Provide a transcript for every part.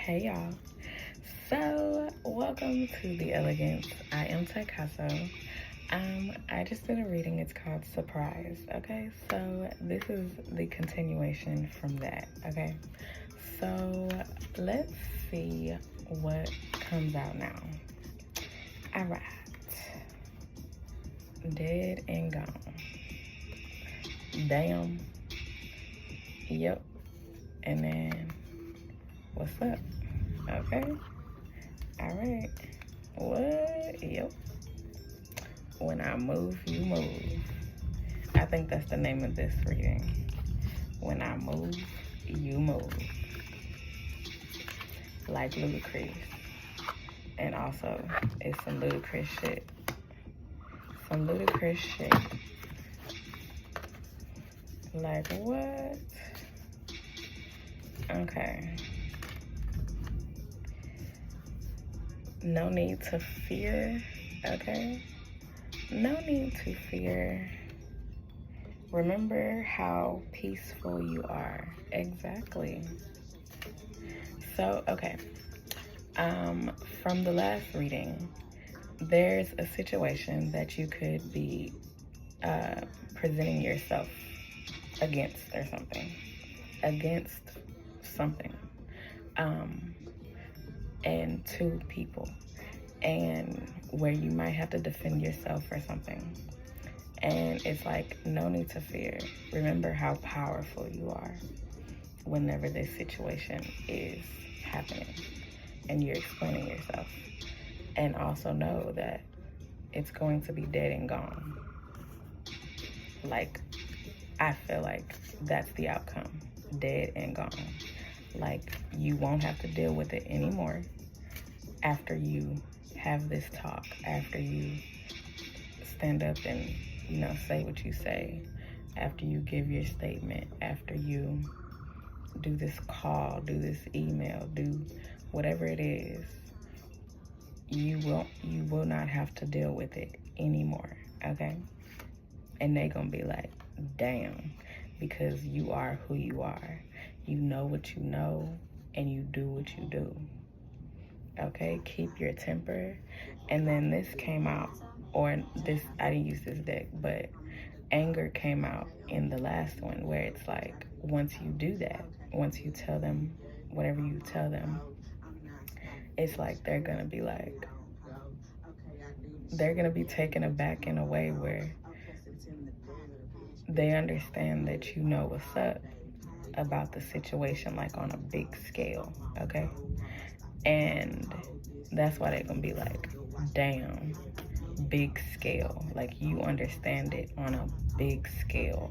Hey y'all. So, welcome to The Elegance. I am Takaso. I just did a reading. It's called Surprise. Okay, so this is the continuation from that. Okay, so let's see what comes out now. All right, dead and gone. Damn. Yep. And then, what's up? Okay. All right. What? Yep. When I move, you move. I think that's the name of this reading. When I move, you move. Like Ludacris. And also, it's some ludicrous shit. Some ludicrous shit. Like what? Okay. No need to fear, okay? No need to fear. Remember how peaceful you are. Exactly. So, okay. From the last reading, there's a situation that you could be presenting yourself against or something. Against something. And two people. And where you might have to defend yourself or something. And it's like, no need to fear. Remember how powerful you are whenever this situation is happening and you're explaining yourself. And also know that it's going to be dead and gone. Like, I feel like that's the outcome. Dead and gone. Like, you won't have to deal with it anymore after you have this talk, after you stand up and, say what you say, after you give your statement, after you do this call, do this email, do whatever it is, you will not have to deal with it anymore, okay? And they gonna be like, damn, because you are who you are. You know what you know, and you do what you do. Okay, keep your temper. And then this came out, or this, I didn't use this deck, but anger came out in the last one, where it's like, once you do that, once you tell them whatever you tell them, it's like they're gonna be like, they're gonna be taken aback in a way where they understand that you know what's up about the situation, like on a big scale, okay? And that's why they're gonna be like, damn, big scale. Like, you understand it on a big scale.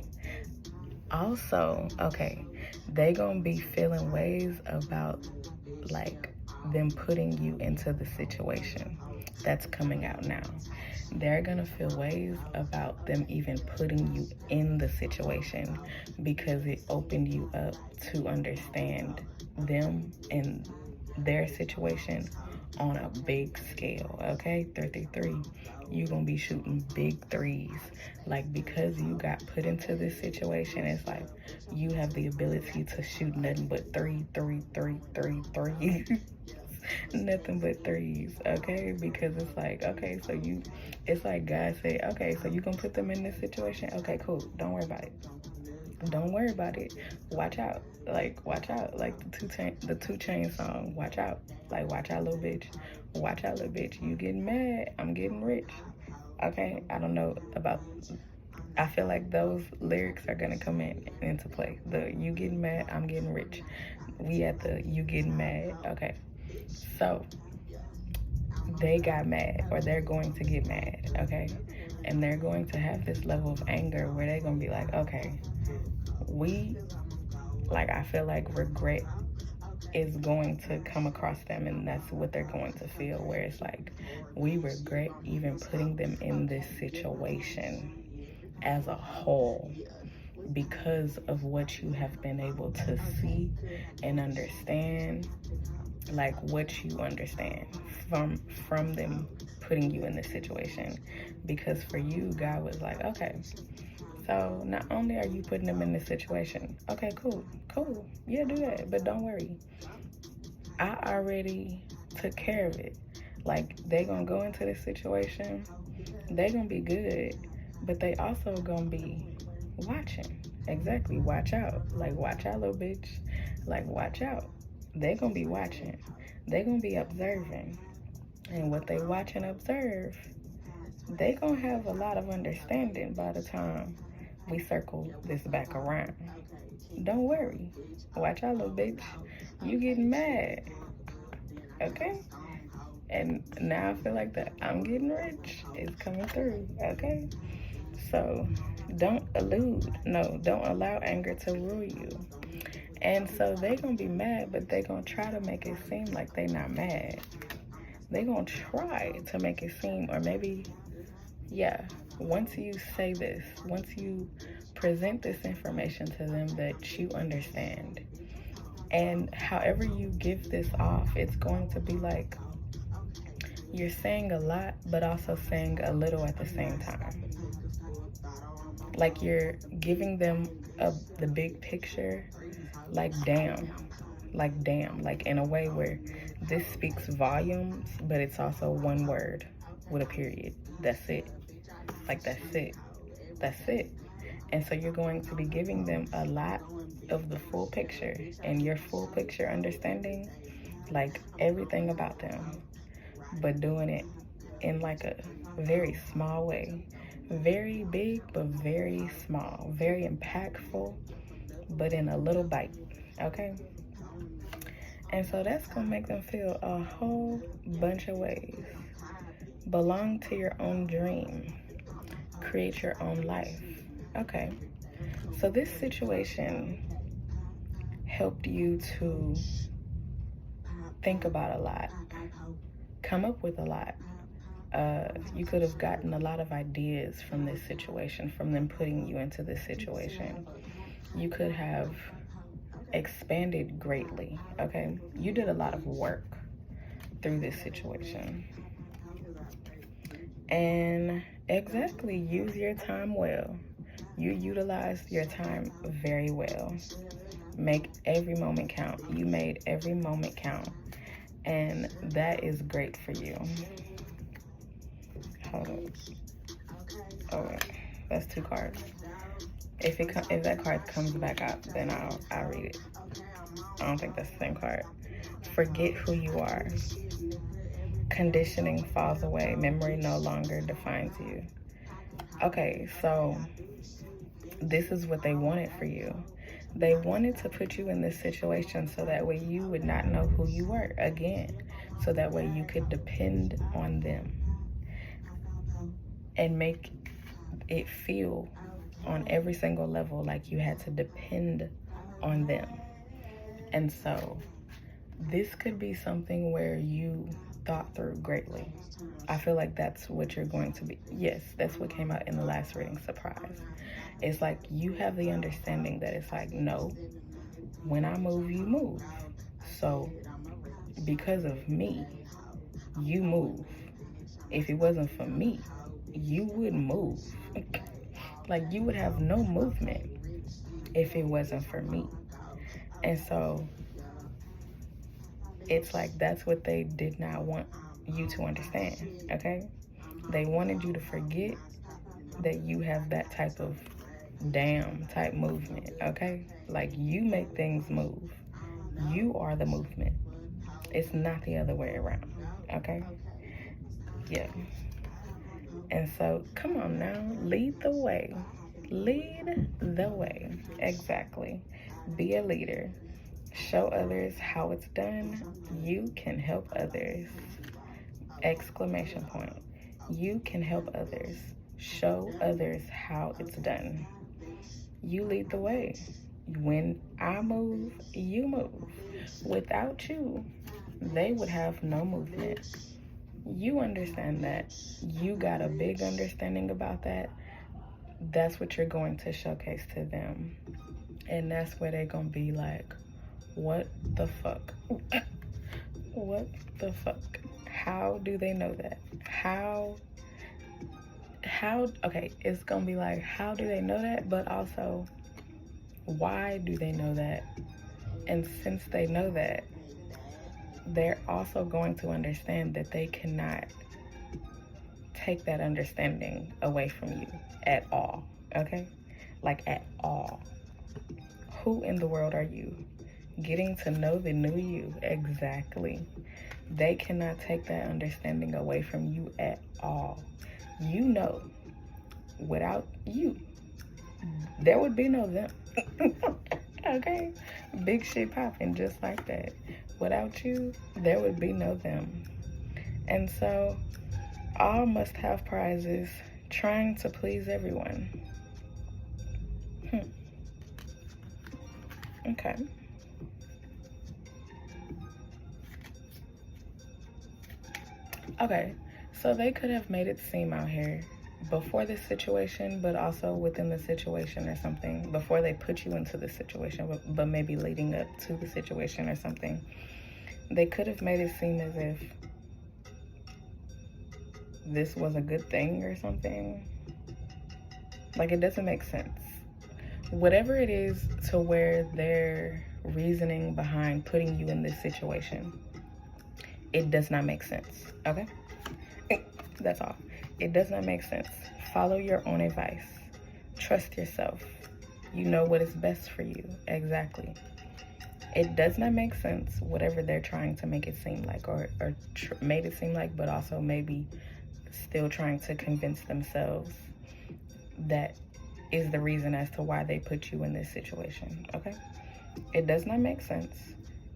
Also, okay, they gonna be feeling ways about, like, them putting you into the situation that's coming out now. They're gonna feel ways about them even putting you in the situation because it opened you up to understand them and their situation on a big scale, okay? 333, you gonna be shooting big threes. Like, because you got put into this situation, it's like you have the ability to shoot nothing but three. Nothing but threes, okay? Because it's like, okay, so it's like God said, okay, so you gonna put them in this situation? Okay, cool, don't worry about it. Don't worry about it. Watch out. Like, watch out. Like the 2 Chainz song, watch out. Like, watch out, little bitch. Watch out, little bitch. You getting mad, I'm getting rich. Okay, I don't know about, I feel like those lyrics are gonna come into play. The you getting mad, I'm getting rich. We at the you getting mad. Okay, so they got mad, or they're going to get mad, okay? And they're going to have this level of anger where they're gonna be like, okay, I feel like regret is going to come across them, and that's what they're going to feel, where it's like, we regret even putting them in this situation as a whole because of what you have been able to see and understand, like what you understand from them putting you in this situation. Because for you, God was like, okay, so not only are you putting them in this situation, okay, cool, yeah, do that, but don't worry, I already took care of it. Like, they gonna go into this situation, they gonna be good, but they also gonna be watching. Exactly, watch out. Like, watch out, little bitch. Like, watch out. They gonna be watching. They gonna be observing. And what they watch and observe, they gonna have a lot of understanding by the time we circle this back around. Don't worry. Watch out, little bitch. You getting mad. Okay? And now I feel like that I'm getting rich is coming through. Okay? So don't allow anger to rule you. And so they gonna be mad, but they gonna try to make it seem like they not mad. They gonna try to make it seem, or maybe, yeah, once you say this, once you present this information to them that you understand, and however you give this off, it's going to be like you're saying a lot, but also saying a little at the same time. Like you're giving them the big picture, like damn, like in a way where this speaks volumes, but it's also one word with a period. That's it. Like, that's it. That's it. And so you're going to be giving them a lot of the full picture, and your full picture understanding, like everything about them, but doing it in like a very small way. Very big, but very small. Very impactful, but in a little bite. Okay? And so that's going to make them feel a whole bunch of ways. Belong to your own dream. Create your own life. Okay. So this situation helped you to think about a lot, come up with a lot. You could have gotten a lot of ideas from this situation, from them putting you into this situation. You could have expanded greatly, okay? You did a lot of work through this situation. And exactly, use your time well. You utilized your time very well. Make every moment count. You made every moment count. And that is great for you. Hold on. Oh, wait. That's 2 cards. If that card comes back up, then I'll read it. I don't think that's the same card. Forget who you are. Conditioning falls away. Memory no longer defines you. Okay, so this is what they wanted for you. They wanted to put you in this situation so that way you would not know who you were again. So that way you could depend on them and make it feel on every single level like you had to depend on them. And so this could be something where you thought through greatly. I feel like that's what you're going to be. Yes, that's what came out in the last reading, surprise. It's like you have the understanding that it's like, no, when I move, you move. So because of me, you move. If it wasn't for me, you wouldn't move. Like, you would have no movement if it wasn't for me. And so it's like that's what they did not want you to understand, okay? They wanted you to forget that you have that type of damn type movement, okay? Like, you make things move. You are the movement. It's not the other way around, okay? Yeah. And so, come on now, lead the way. Lead the way. Exactly. Be a leader. Show others how it's done. You can help others. Exclamation point. You can help others. Show others how it's done. You lead the way. When I move, you move. Without you, they would have no movement. You understand that. You got a big understanding about that. That's what you're going to showcase to them. And that's where they're going to be like, what the fuck? What the fuck? How do they know that? How, okay, it's going to be like, how do they know that? But also, why do they know that? And since they know that, they're also going to understand that they cannot take that understanding away from you at all, okay? Like, at all. Who in the world are you? Getting to know the new you, exactly. They cannot take that understanding away from you at all. You know, without you, there would be no them. Okay? Big shit popping just like that. Without you, there would be no them. And so, all must have prizes trying to please everyone. Okay. Okay, so they could have made it seem out here before this situation, but also within the situation or something, before they put you into the situation, but maybe leading up to the situation or something. They could have made it seem as if this was a good thing or something. Like, it doesn't make sense. Whatever it is to where their reasoning behind putting you in this situation, it does not make sense, okay? That's all. It does not make sense. Follow your own advice. Trust yourself. You know what is best for you, exactly. It does not make sense, whatever they're trying to make it seem like, or made it seem like, but also maybe still trying to convince themselves that is the reason as to why they put you in this situation, okay? It does not make sense,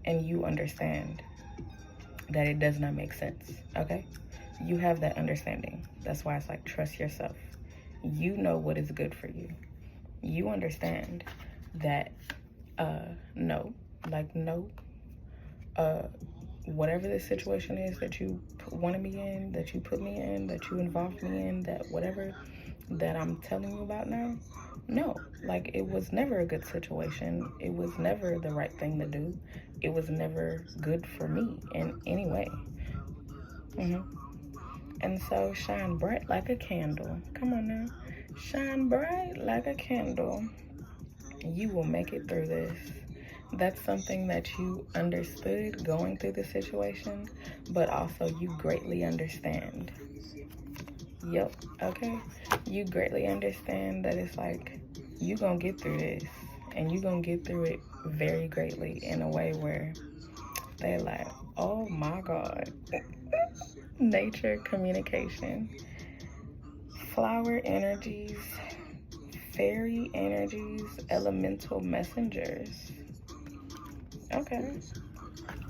and you understand that it does not make sense, okay? You have that understanding. That's why it's like, trust yourself. You know what is good for you. You understand that, no, whatever the situation is that you wanted me in, that you put me in, that you involved me in, that whatever that I'm telling you about now, no, like, it was never a good situation. It was never the right thing to do. It was never good for me in any way. And so shine bright like a candle. Come on now. Shine bright like a candle. You will make it through this. That's something that you understood going through the situation, but also you greatly understand. Yep, okay? You greatly understand that it's like, you gonna get through this, and you gonna get through it very greatly in a way where they're like, oh my God. Nature communication. Flower energies, fairy energies, elemental messengers. Okay.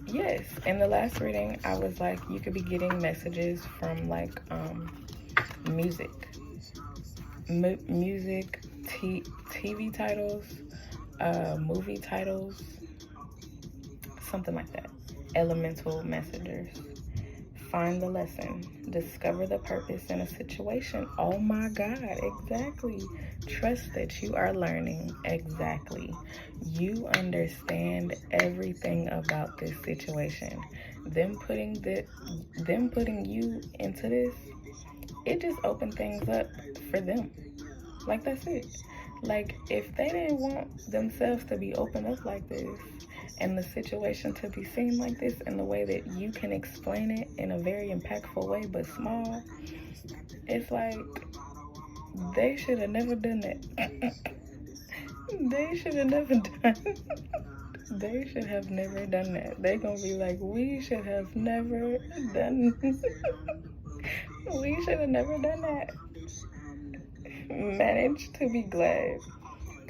Yes, in the last reading, I was like, you could be getting messages from like music, TV titles, movie titles, something like that. Elemental messengers. Find the lesson. Discover the purpose in a situation. Oh my God, exactly. Trust that you are learning. Exactly. You understand everything about this situation. Them putting you into this, it just opened things up for them. Like, that's it. Like, if they didn't want themselves to be opened up like this, and the situation to be seen like this, in the way that you can explain it in a very impactful way but small, it's like, they should have never done that. They should have never done They should have never done that. They gonna be like, we should have never done we should have never done that. Manage to be glad.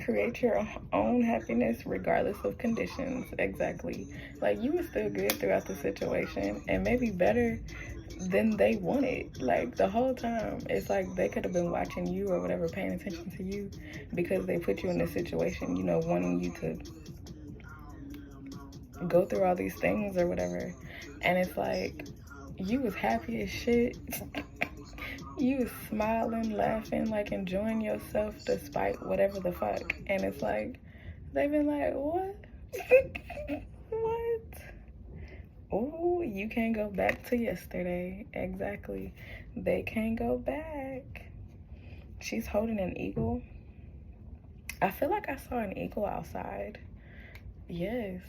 Create your own happiness regardless of conditions. Exactly. Like, you were still good throughout the situation, and maybe better than they wanted. Like, the whole time, it's like they could have been watching you or whatever, paying attention to you, because they put you in this situation, you know, wanting you to go through all these things or whatever. And it's like, you was happy as shit. You was smiling, laughing, like enjoying yourself despite whatever the fuck. And it's like, they've been like, what? What? Oh, you can't go back to yesterday. Exactly. They can't go back. She's holding an eagle. I feel like I saw an eagle outside. Yes.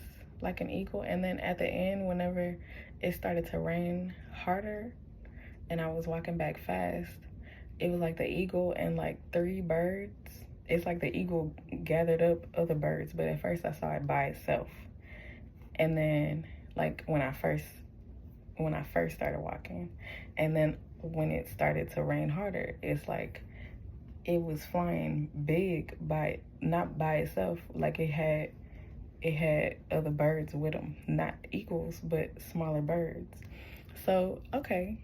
like an eagle. And then at the end, whenever it started to rain harder and I was walking back fast, it was like the eagle and like 3 birds. It's like the eagle gathered up other birds, but at first I saw it by itself. And then like when I first started walking, and then when it started to rain harder, it's like it was flying big by, not by itself, like it had other birds with them, not eagles, but smaller birds. So okay,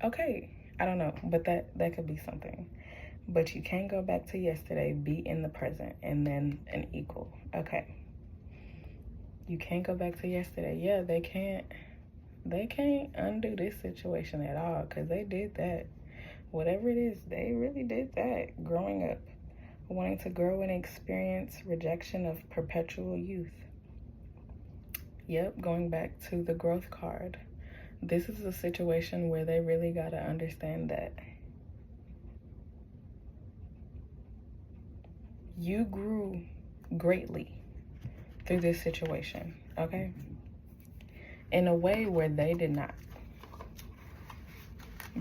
I don't know, but that could be something. But you can't go back to yesterday, be in the present, and then an equal. Okay, you can't go back to yesterday. Yeah, they can't undo this situation at all, because they did that. Whatever it is, they really did that growing up, wanting to grow and experience rejection of perpetual youth. Yep, going back to the growth card. This is a situation where they really got to understand that you grew greatly through this situation, okay? In a way where they did not.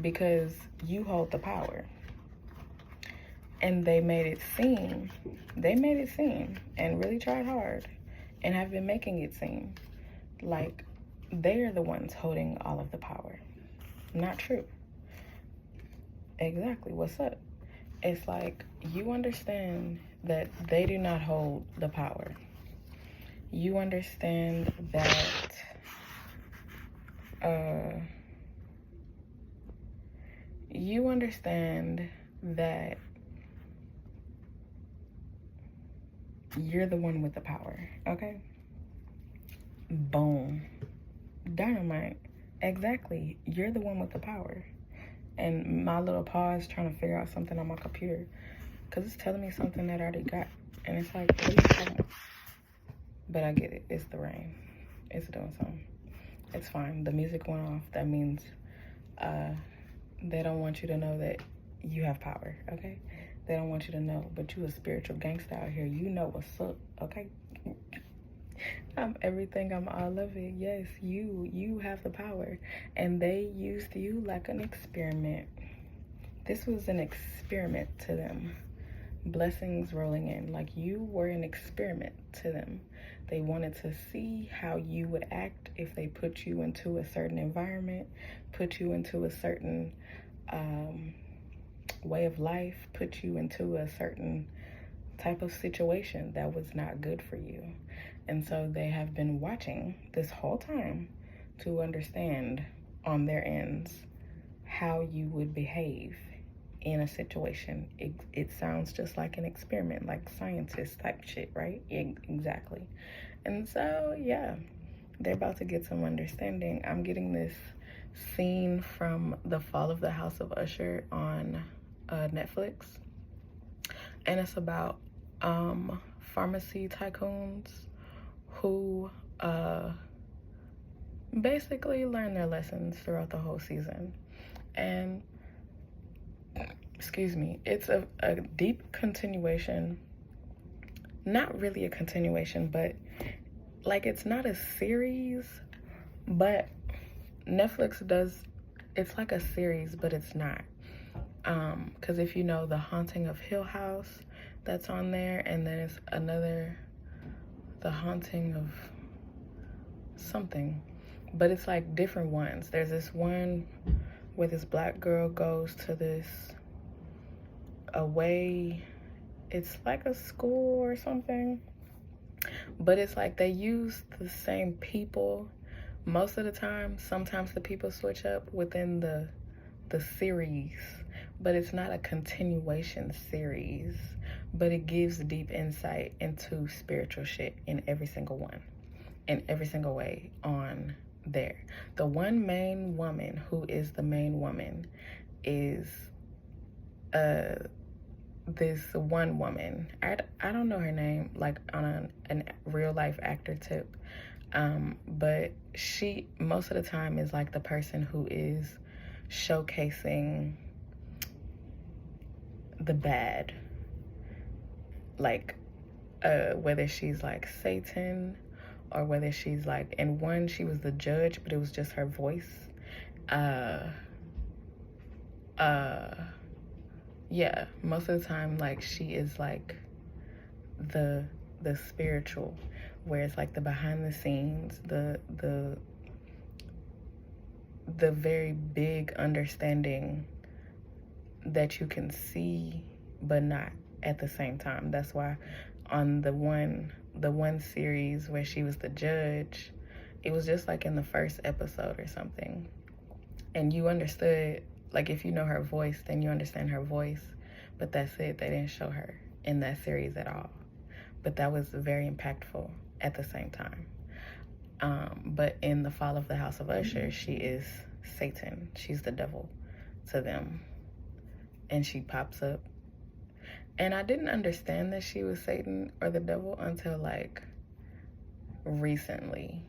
Because you hold the power. And they made it seem, and really tried hard, and have been making it seem like they're the ones holding all of the power. Not true. Exactly. What's up? It's like, you understand that they do not hold the power. You understand that you're the one with the power, okay? Boom. Dynamite. Exactly. You're the one with the power. And my little pause trying to figure out something on my computer, because it's telling me something that I already got. And it's like, what are you talking about? But I get it. It's the rain. It's doing something. It's fine. The music went off. That means they don't want you to know that you have power, okay? They don't want you to know, but you a spiritual gangster out here. You know what's up, okay? I'm everything, I'm all of it. Yes, you have the power. And they used you like an experiment. This was an experiment to them. Blessings rolling in. Like, you were an experiment to them. They wanted to see how you would act if they put you into a certain environment, put you into a certain way of life, put you into a certain type of situation that was not good for you. And so they have been watching this whole time to understand on their ends how you would behave in a situation. It sounds just like an experiment, like scientist type shit, right? Exactly. And so, yeah, they're about to get some understanding. I'm getting this scene from The Fall of the House of Usher on Netflix. And it's about pharmacy tycoons who basically learn their lessons throughout the whole season. And excuse me, it's a deep continuation. Not really a continuation, but like, it's not a series, but Netflix does, it's like a series, but it's not. Because if you know The Haunting of Hill House, that's on there, and then it's another, The Haunting of something, but it's like different ones. There's this one where this black girl goes to this away, it's like a school or something, but it's like they use the same people most of the time. Sometimes the people switch up within the series, but it's not a continuation series, but it gives deep insight into spiritual shit in every single one, in every single way on there. The one main woman who is the main woman is this one woman. I don't know her name, like on a real life actor tip, but she most of the time is like the person who is showcasing the bad, like whether she's like Satan or whether she's like, in one she was the judge, but it was just her voice. Yeah, most of the time, like, she is like the spiritual, where it's like the behind the scenes, the very big understanding that you can see but not at the same time. That's why on the one series where she was the judge, it was just like in the first episode or something, and you understood, like, if you know her voice, then you understand her voice, but that's it. They didn't show her in that series at all, but that was very impactful at the same time. But in The Fall of the House of Usher, she is Satan. She's the devil to them, and she pops up. And I didn't understand that she was Satan or the devil until like recently.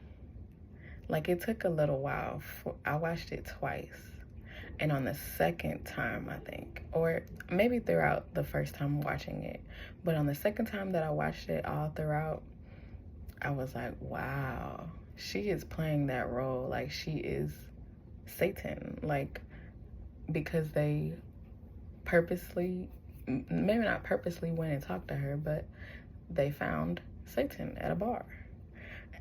Like, it took a little while. I watched it twice, and on the second time, I think, or maybe throughout the first time watching it, but on the second time that I watched it all throughout, I was like, wow, she is playing that role like she is Satan. Like, because they purposely, maybe not purposely, went and talked to her, but they found Satan at a bar.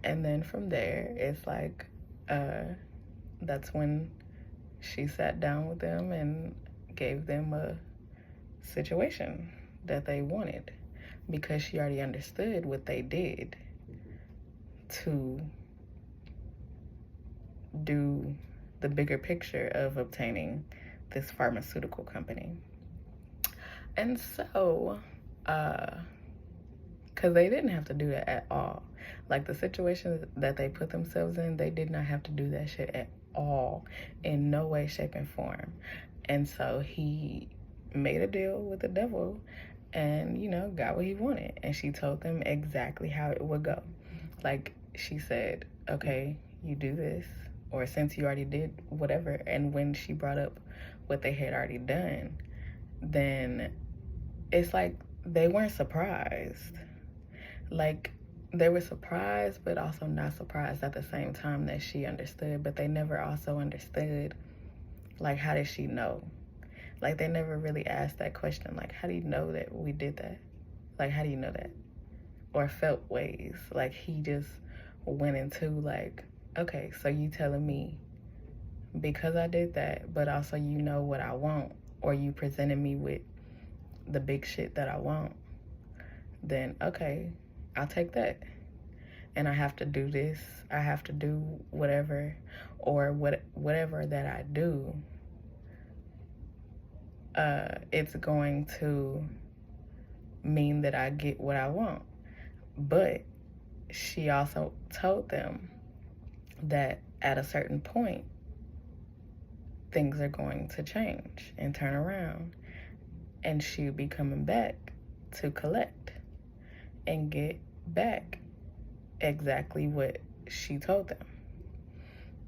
And then from there, it's like, that's when she sat down with them and gave them a situation that they wanted, because she already understood what they did to do the bigger picture of obtaining this pharmaceutical company. And so, because they didn't have to do that at all. Like, the situations that they put themselves in, they did not have to do that shit at all, in no way, shape, and form. And so he made a deal with the devil and, you know, got what he wanted. And she told them exactly how it would go. Like, she said, okay, you do this, or since you already did whatever. And when she brought up what they had already done, then it's like they weren't surprised. Like, they were surprised, but also not surprised at the same time that she understood. But they never also understood, like, how did she know? Like, they never really asked that question. Like, how do you know that we did that? Like, how do you know that? Or felt ways. Like, he just went into, like, okay, so you telling me because I did that, but also you know what I want, or you presented me with the big shit that I want, then okay, I'll take that. And I have to do this, I have to do whatever, or whatever that I do, it's going to mean that I get what I want. But she also told them that at a certain point, things are going to change and turn around, and she'll be coming back to collect and get back exactly what she told them.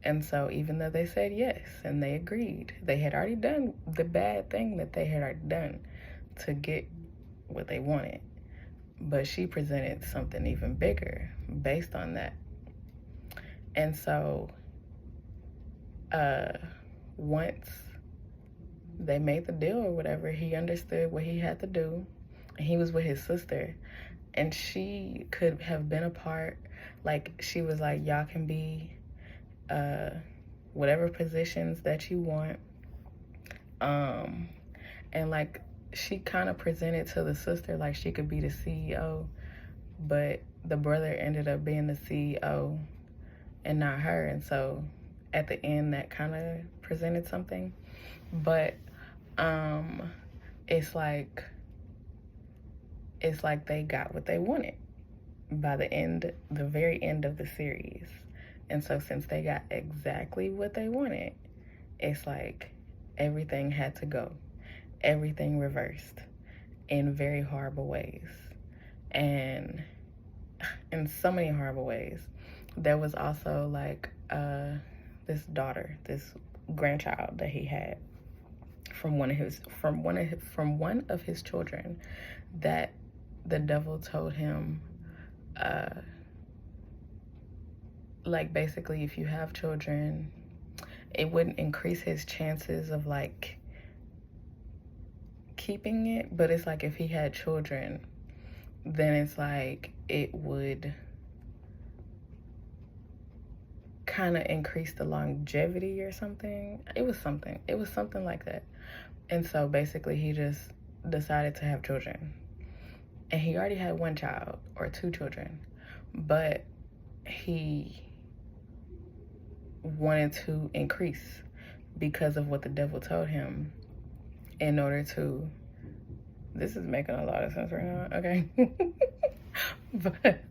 And so even though they said yes and they agreed, they had already done the bad thing that they had already done to get what they wanted. But she presented something even bigger based on that. And so once they made the deal or whatever, he understood what he had to do. And he was with his sister. And she could have been a part. Like, she was like, y'all can be whatever positions that you want. And like, she kind of presented to the sister like she could be the CEO, but the brother ended up being the CEO and not her. And so at the end, that kind of presented something. But it's like they got what they wanted by the very end of the series. And so since they got exactly what they wanted, it's like everything had to go. Everything reversed in very horrible ways. And in so many horrible ways. There was also like this grandchild that he had from one of his children that the devil told him like, basically, if you have children, it wouldn't increase his chances of, like, keeping it. But it's like if he had children, then it's like it would kind of increase the longevity or something. It was something like that. And so basically he just decided to have children. And he already had one child or two children, but he wanted to increase because of what the devil told him in order to, this is making a lot of sense right now, okay? But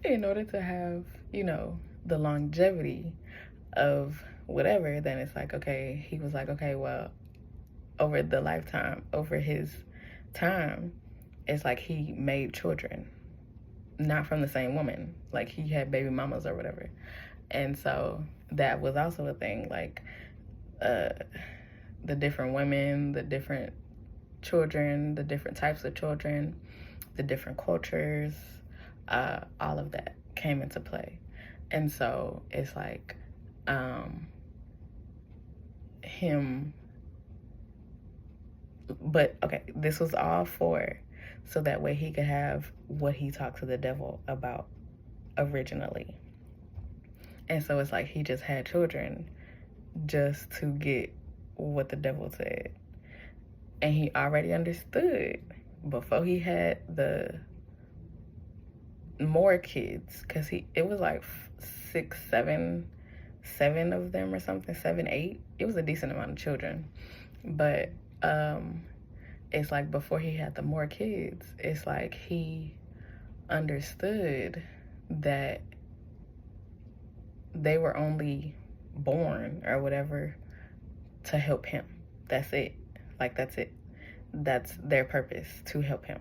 in order to have, you know, the longevity of whatever, then it's like, okay, he was like, okay, well, over the lifetime, over his time, it's like he made children, not from the same woman. Like he had baby mamas or whatever. And so that was also a thing, like the different women, the different children, the different types of children, the different cultures, all of that came into play. And so it's like him, but okay, this was all for so that way he could have what he talked to the devil about originally. And so it's like he just had children just to get what the devil said. And he already understood before he had the more kids, because it was like 6, 7 of them or something, 7, 8. It was a decent amount of children. But it's like before he had the more kids, it's like he understood that they were only born or whatever to help him. That's it. Like, that's it. That's their purpose, to help him.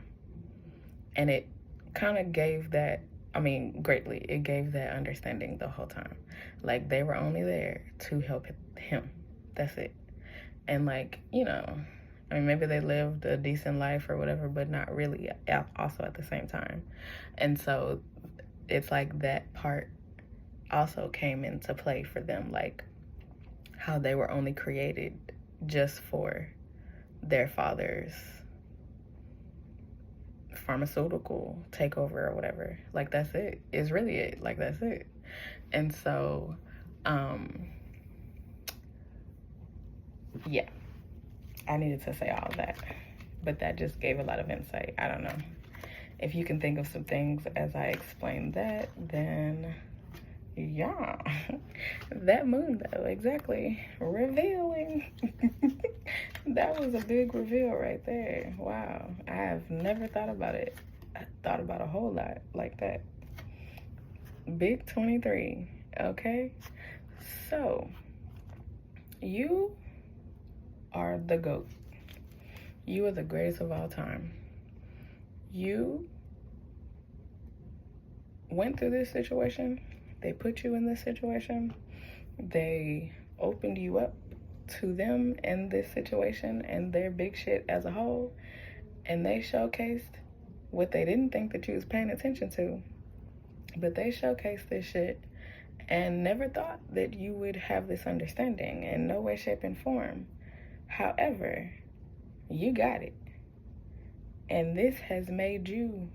And it kind of gave that, I mean, greatly, it gave that understanding the whole time. Like, they were only there to help him. That's it. And, like, you know, I mean, maybe they lived a decent life or whatever, but not really also at the same time. And so it's like that part also came into play for them, like how they were only created just for their father's pharmaceutical takeover or whatever. Like, that's it. It's really it. Like, that's it. And so, yeah, I needed to say all of that, but that just gave a lot of insight. I don't know. If you can think of some things as I explained that, then yeah, that moon though, exactly, revealing. That was a big reveal right there. Wow, I have never thought about it. I thought about a whole lot like that. Big 23, okay? So, you are the GOAT. You are the greatest of all time. You went through this situation. They put you in this situation. They opened you up to them in this situation and their big shit as a whole. And they showcased what they didn't think that you was paying attention to. But they showcased this shit and never thought that you would have this understanding in no way, shape, and form. However, you got it. And this has made you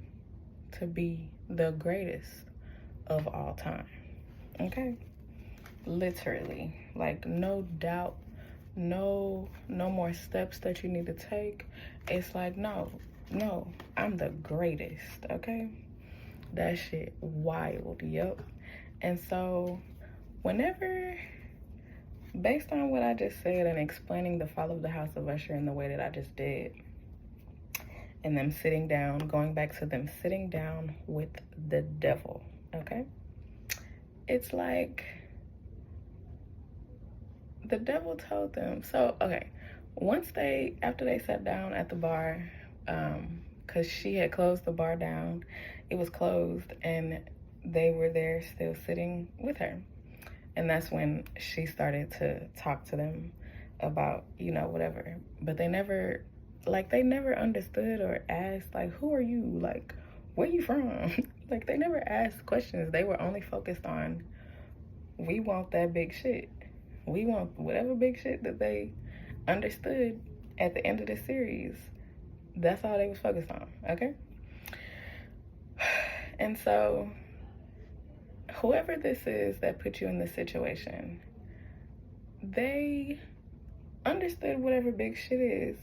to be the greatest of all time. Okay? Literally. Like, no doubt, no more steps that you need to take. It's like, no, I'm the greatest, okay? That shit wild, yep. And so, whenever, based on what I just said and explaining the fall of the House of Usher in the way that I just did, and them sitting down, going back to them sitting down with the devil, okay? It's like the devil told them. So, okay, after they sat down at the bar, because she had closed the bar down, it was closed, and they were there still sitting with her. And that's when she started to talk to them about, you know, whatever. But they never understood or asked, like, who are you? Like, where you from? Like, they never asked questions. They were only focused on We want that big shit. We want whatever big shit that they understood at the end of the series. That's all they was focused on, okay? And so, whoever this is that put you in this situation, they understood whatever big shit is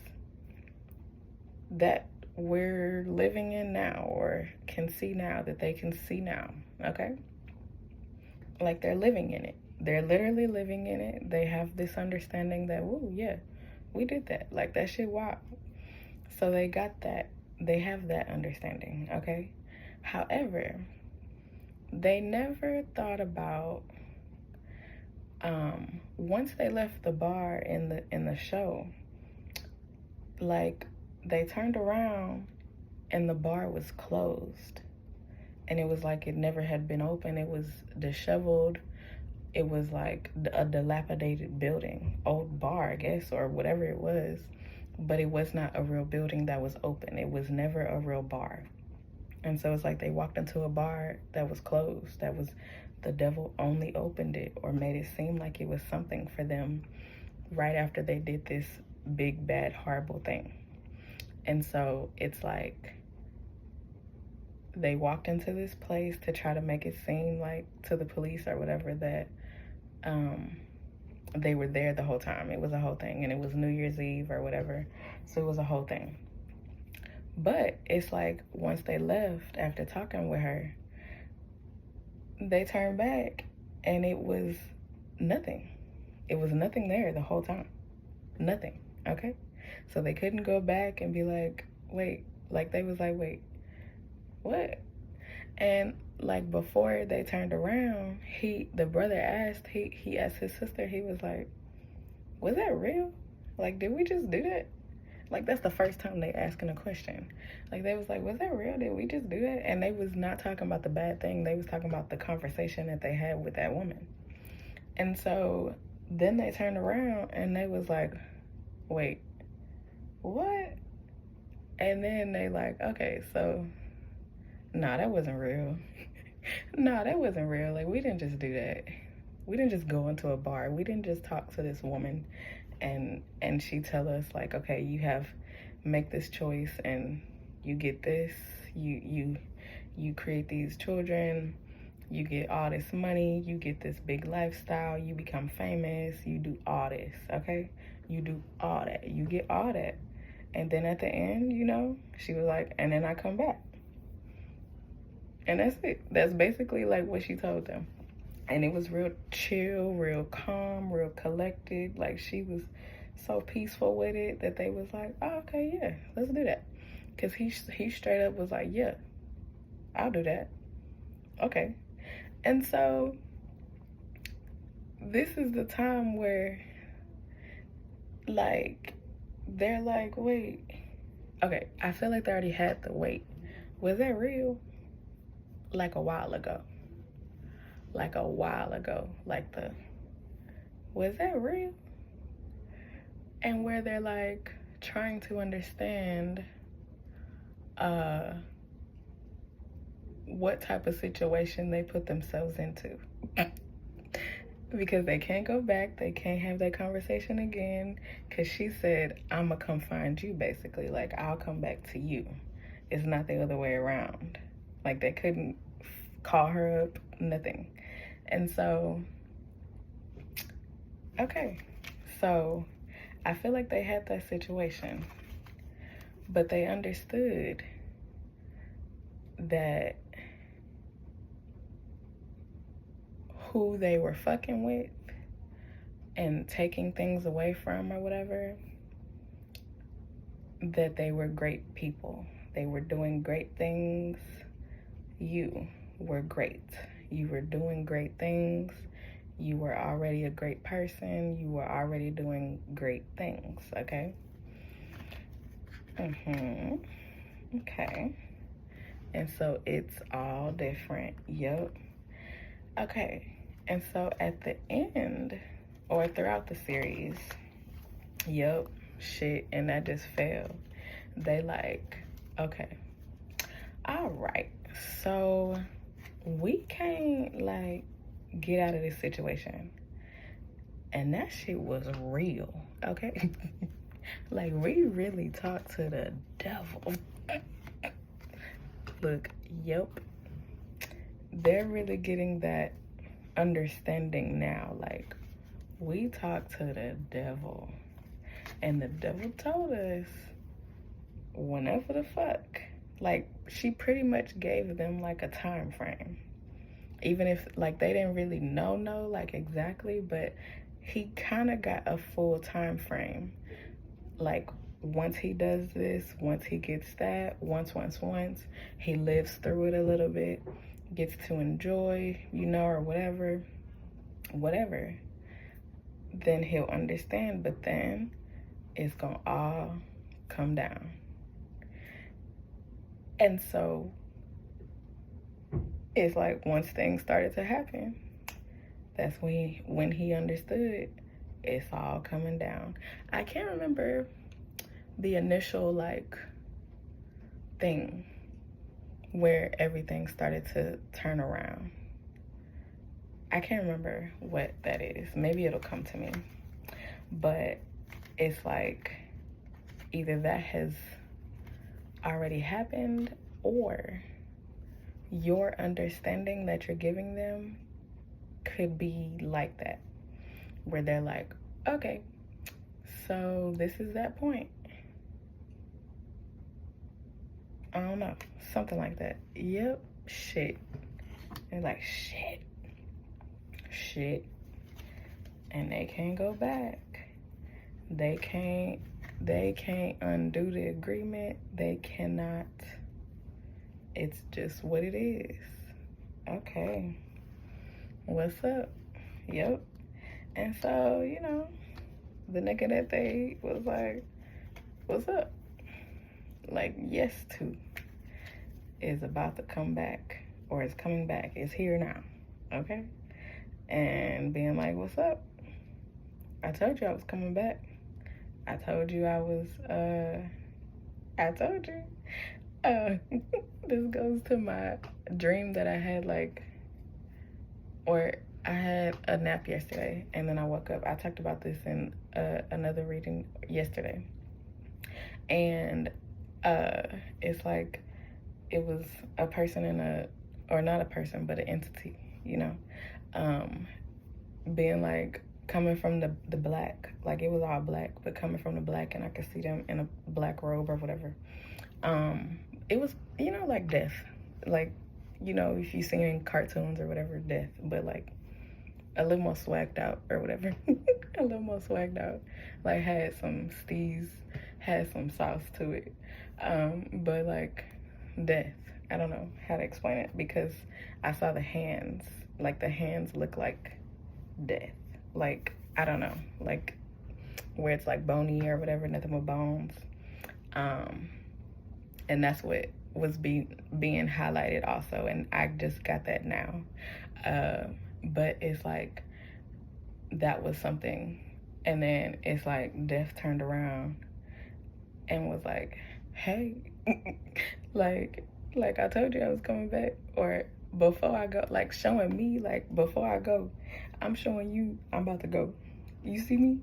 that we're living in now, or can see now, that they can see now, okay? Like, they're living in it. They're literally living in it. They have this understanding that, whoa, yeah, we did that. Like, that shit, wow. So they got that. They have that understanding, okay? However, they never thought about, once they left the bar in the show, like, they turned around and the bar was closed. And it was like it never had been open. It was disheveled. It was like a dilapidated building, old bar, I guess, or whatever it was. But it was not a real building that was open. It was never a real bar. And so it's like they walked into a bar that was closed. That was, the devil only opened it or made it seem like it was something for them right after they did this big, bad, horrible thing. And so it's like they walked into this place to try to make it seem like to the police or whatever that they were there the whole time. It was a whole thing, and it was New Year's Eve or whatever. So it was a whole thing. But it's like once they left after talking with her, they turned back and it was nothing. It was nothing there the whole time. Nothing, okay? So they couldn't go back and be like, wait, like they was like, wait, what? And like before they turned around, the brother asked, he asked his sister, he was like, was that real? Like, did we just do that? Like, that's the first time they asking a question. Like, they was like, was that real? Did we just do that? And they was not talking about the bad thing. They was talking about the conversation that they had with that woman. And so then they turned around and they was like, wait, what? And then they like, okay, so, nah, that wasn't real. Nah, that wasn't real. Like, we didn't just do that. We didn't just go into a bar. We didn't just talk to this woman and she tell us like, okay, you make this choice and you get this, you create these children, you get all this money, you get this big lifestyle, you become famous, you do all this, okay? You do all that, you get all that. And then at the end, you know, she was like, and then I come back. And that's it. That's basically like what she told them. And it was real chill, real calm, real collected. Like, she was so peaceful with it that they was like, oh, okay, yeah, let's do that. Because he straight up was like, yeah, I'll do that. Okay. And so this is the time where, like, they're like, wait. Okay, I feel like they already had the wait. Was that real? Like a while ago. Like was that real? And where they're like trying to understand what type of situation they put themselves into. Because they can't go back, they can't have that conversation again, because she said, I'ma come find you, basically. Like, I'll come back to you. It's not the other way around. Like, they couldn't call her up, nothing. And so, okay, so I feel like they had that situation, but they understood that who they were fucking with and taking things away from or whatever, that they were great people. They were doing great things. You were great. You were doing great things. You were already a great person. You were already doing great things, okay? Okay. And so it's all different. Yep. Okay. And so at the end, or throughout the series, yep, shit, and that just failed. They like, okay, all right, so we can't like get out of this situation. And that shit was real, okay? Like, we really talked to the devil. Look, yep. They're really getting that understanding now. Like, we talked to the devil. And the devil told us, whenever the fuck. Like, she pretty much gave them, like, a time frame. Even if, like, they didn't really know, like, exactly, but he kind of got a full time frame. Like, once he does this, once he gets that, once, he lives through it a little bit, gets to enjoy, you know, or whatever, then he'll understand, but then it's gonna all come down. And so it's like once things started to happen, that's when he understood it's all coming down. I can't remember the initial like thing where everything started to turn around. I can't remember what that is. Maybe it'll come to me. But it's like either that has already happened or your understanding that you're giving them could be like that, where they're like, okay, so this is that point. I don't know, something like that. Yep, shit. They're like, shit. And they can't go back. They can't undo the agreement. They cannot. It's just what it is. Okay. What's up? Yep. And so, you know, the nigga that they was like, what's up? Like, yes to is about to come back, or is coming back. It's here now. Okay? And being like, what's up? I told you I was coming back. I told you I was, I told you. This goes to my dream that I had, like, or I had a nap yesterday, and then I woke up. I talked about this in another reading yesterday. And it's like, it was a person or not a person, but an entity, you know, being like, coming from the black, like it was all black, but coming from the black, and I could see them in a black robe or whatever. It was, you know, like death, like, you know, if you've seen in cartoons or whatever, death, but like a little more swagged out or whatever. A little more swagged out, like had some steez, had some sauce to it, but like death. I don't know how to explain it, because I saw the hands, like the hands look like death. Like, I don't know, like where it's like bony or whatever, nothing but bones. And that's what was being highlighted also, and I just got that now. But it's like, that was something, and then it's like death turned around and was like, hey, like I told you I was coming back, or before I go, like showing me, like before I go, I'm showing you I'm about to go. You see me?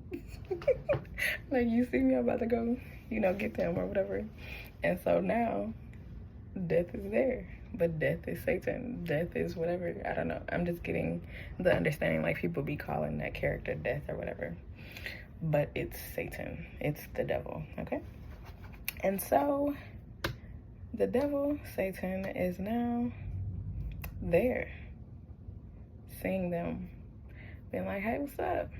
Like, you see me, I'm about to go, you know, get them or whatever. And so now death is there, but death is Satan. Death is whatever. I don't know. I'm just getting the understanding, like people be calling that character death or whatever, but it's Satan. It's the devil, okay? And so the devil, Satan, is now there, seeing them, being like, hey, what's up?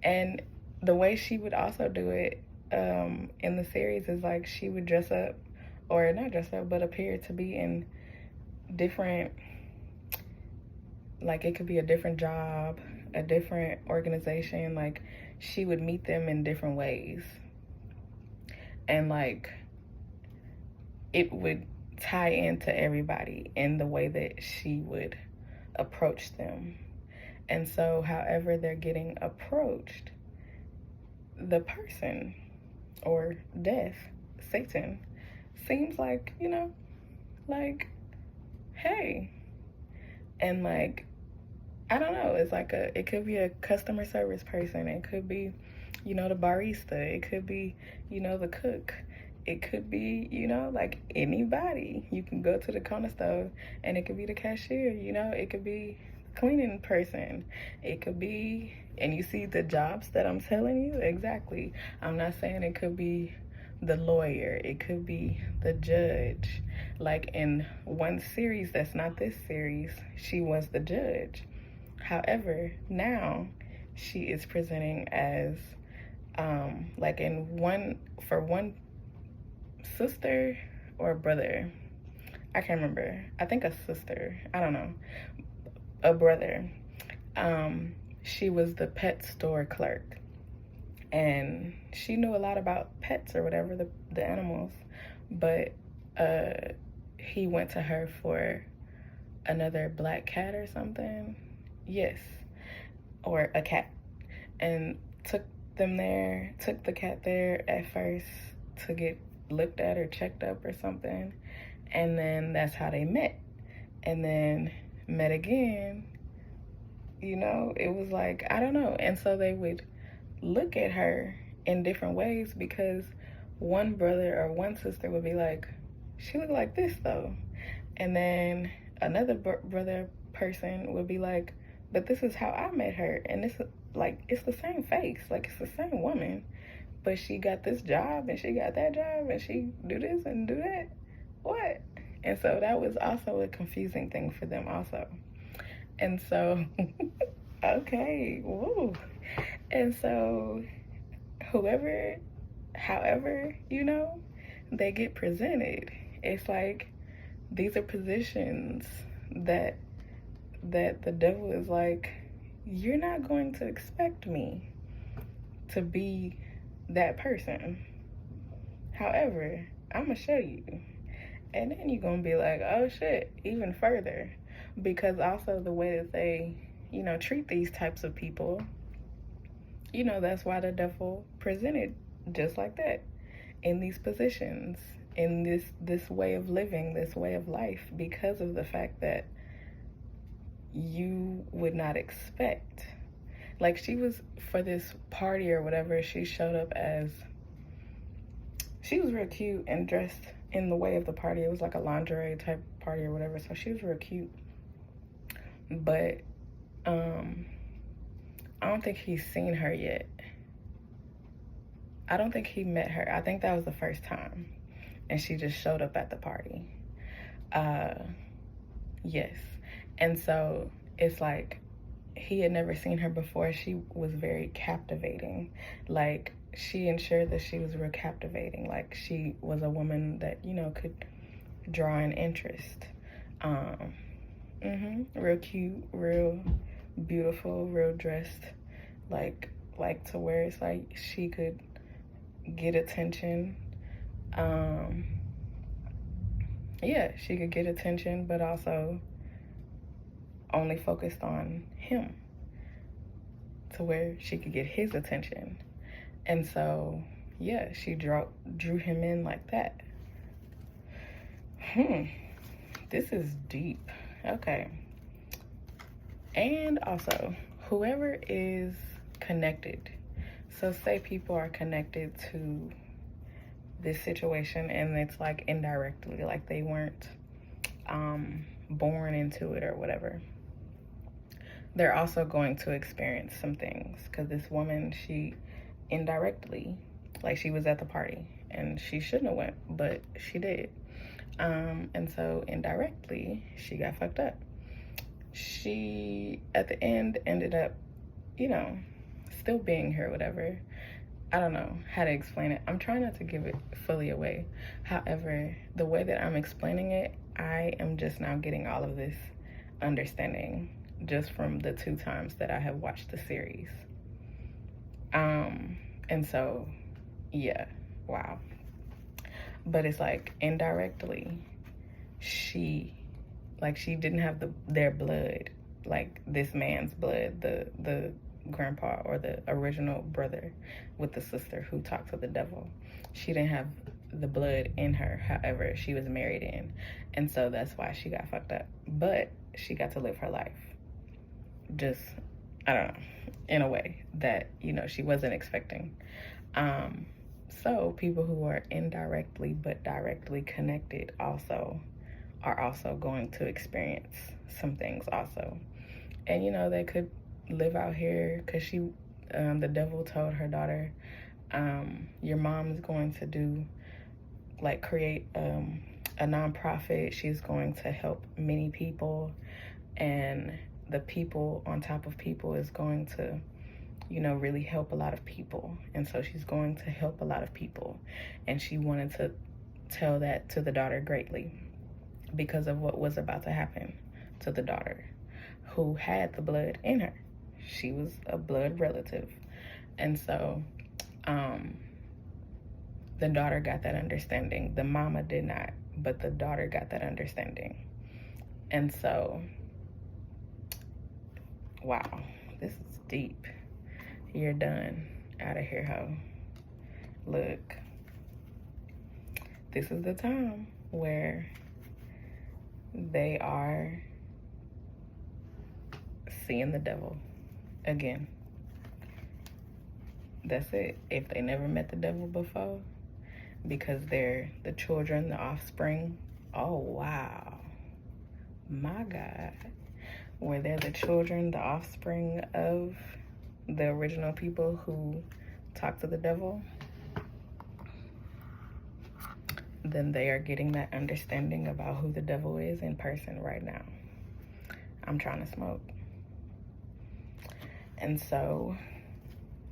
And the way she would also do it in the series is like, she would dress up, or not dress up, but appear to be in different, like it could be a different job, a different organization. Like, she would meet them in different ways, and like it would tie into everybody in the way that she would approach them. And so however they're getting approached, the person, or death, Satan, seems like, you know, like, hey, And like, I don't know, it's like it could be a customer service person, it could be, you know, the barista, it could be, you know, the cook, it could be, you know, like anybody. You can go to the corner store and it could be the cashier, you know, it could be cleaning person, it could be, and you see the jobs that I'm telling you, exactly. I'm not saying it could be the lawyer, it could be the judge. Like in one series that's not this series, she was the judge. However, now she is presenting as like in one, for one sister or brother, I can't remember, I think a sister, I don't know, a brother, she was the pet store clerk, and she knew a lot about pets or whatever, the animals, but he went to her for another black cat or something, yes, or a cat, and took the cat there at first to get looked at or checked up or something, and then that's how they met, and then met again, you know. It was like, I don't know. And so they would look at her in different ways, because one brother or one sister would be like, she looked like this though, and then another brother person would be like, but this is how I met her, and this is like, it's the same face, like it's the same woman, but she got this job and she got that job and she do this and do that. What? And so that was also a confusing thing for them also. And so okay, woo. And so however, you know, they get presented, it's like, these are positions that the devil is like, you're not going to expect me to be that person. However, I'm gonna show you. And then you're gonna be like, oh shit, even further. Because also the way that they, you know, treat these types of people, you know, that's why the devil presented just like that, in these positions, in this way of living, this way of life, because of the fact that you would not expect. Like, she was, for this party or whatever, she showed up as, she was real cute and dressed in the way of the party. It was like a lingerie type party or whatever, so she was real cute. But I don't think he's seen her yet. I don't think he met her. I think that was the first time, and she just showed up at the party. Yes. And so it's like, he had never seen her before. She was very captivating. Like, she ensured that she was real captivating. Like, she was a woman that, you know, could draw an interest. Real cute, real beautiful, real dressed, like to where it's like she could get attention. Yeah, she could get attention, but also only focused on him, to where she could get his attention. And so, yeah, she drew him in like that. This is deep. Okay. And also, whoever is connected, so say people are connected to this situation, and it's like indirectly, like they weren't born into it or whatever, they're also going to experience some things, because this woman, she indirectly, like, she was at the party and she shouldn't have went, but she did. And so indirectly, she got fucked up. She, at the end, ended up, you know, still being here, whatever. I don't know how to explain it. I'm trying not to give it fully away. However, the way that I'm explaining it, I am just now getting all of this understanding just from the 2 times that I have watched the series. And so, yeah, wow. But it's like, indirectly, she didn't have their blood, like this man's blood, the grandpa or the original brother with the sister who talked to the devil. She didn't have the blood in her. However, she was married in, and so that's why she got fucked up. But she got to live her life. Just, I don't know, in a way that, you know, she wasn't expecting. So people who are indirectly but directly connected also are also going to experience some things also. And, you know, they could live out here because the devil told her daughter, your mom is going to do, like, create a nonprofit. She's going to help many people, and the people on top of people is going to, you know, really help a lot of people. And so she's going to help a lot of people. And she wanted to tell that to the daughter greatly because of what was about to happen to the daughter who had the blood in her. She was a blood relative. And so the daughter got that understanding. The mama did not, but the daughter got that understanding. And so, wow, this is deep. You're done. Out of here, ho. Look, this is the time where they are seeing the devil again. That's it. If they never met the devil before, because they're the children, the offspring. Oh, wow. My God. Where they're the children, the offspring of the original people who talk to the devil, then they are getting that understanding about who the devil is in person right now. I'm trying to smoke. And so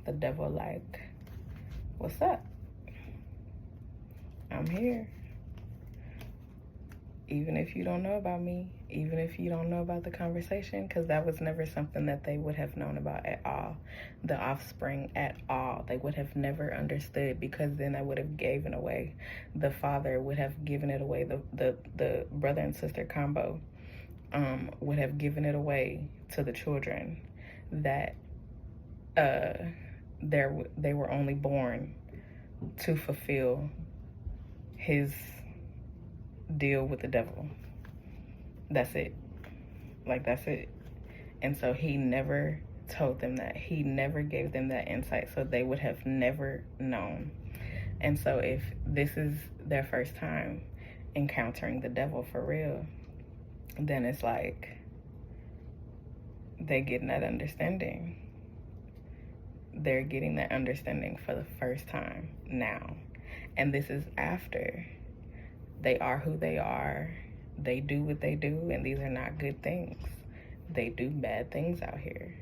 the devil like, what's up? I'm here. Even if you don't know about me, even if you don't know about the conversation, because that was never something that they would have known about at all. The offspring at all. They would have never understood, because then that would have given away. The father would have given it away. The brother and sister combo would have given it away to the children that they were only born to fulfill his deal with the devil. That's it. Like, that's it. And so he never told them that. He never gave them that insight, so they would have never known. And so if this is their first time encountering the devil for real, then it's like they're getting that understanding. They're getting that understanding for the first time now. And this is after they are who they are. They do what they do, and these are not good things. They do bad things out here.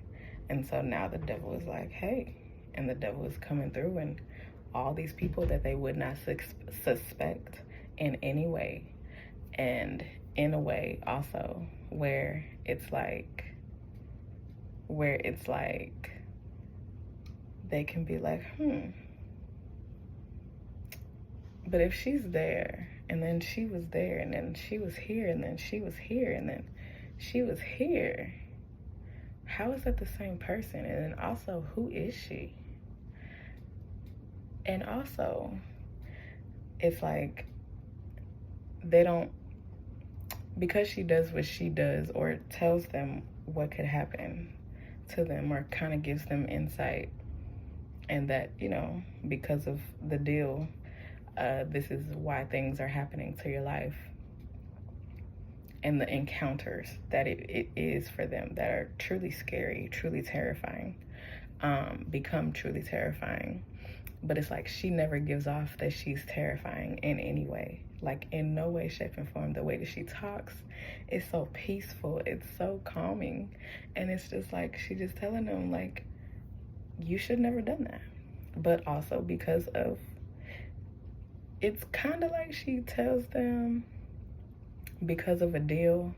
And so now the devil is like, hey, and the devil is coming through, and all these people that they would not suspect in any way. And in a way also where it's like they can be like, but if she's there, and then she was there, and then she was here, and then she was here, and then she was here, how is that the same person? And then also, who is she? And also, it's like they don't, because she does what she does, or tells them what could happen to them, or kind of gives them insight, and that, you know, because of the deal, this is why things are happening to your life, and the encounters that it is for them that are truly scary, truly terrifying, become truly terrifying. But it's like she never gives off that she's terrifying in any way. Like, in no way, shape, and form. The way that she talks is so peaceful. It's so calming. And it's just like, she's just telling them, like, you should never done that. But also because of, it's kind of like she tells them because of a deal,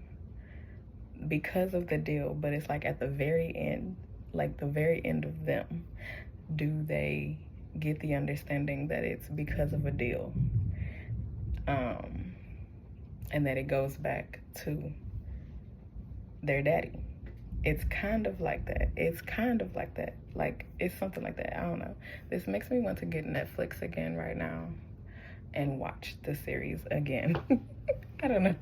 because of the deal, but it's like at the very end, like the very end of them, do they get the understanding that it's because of a deal, and that it goes back to their daddy. It's kind of like that. It's kind of like that. Like, it's something like that. I don't know. This makes me want to get Netflix again right now, and watch the series again. I don't know.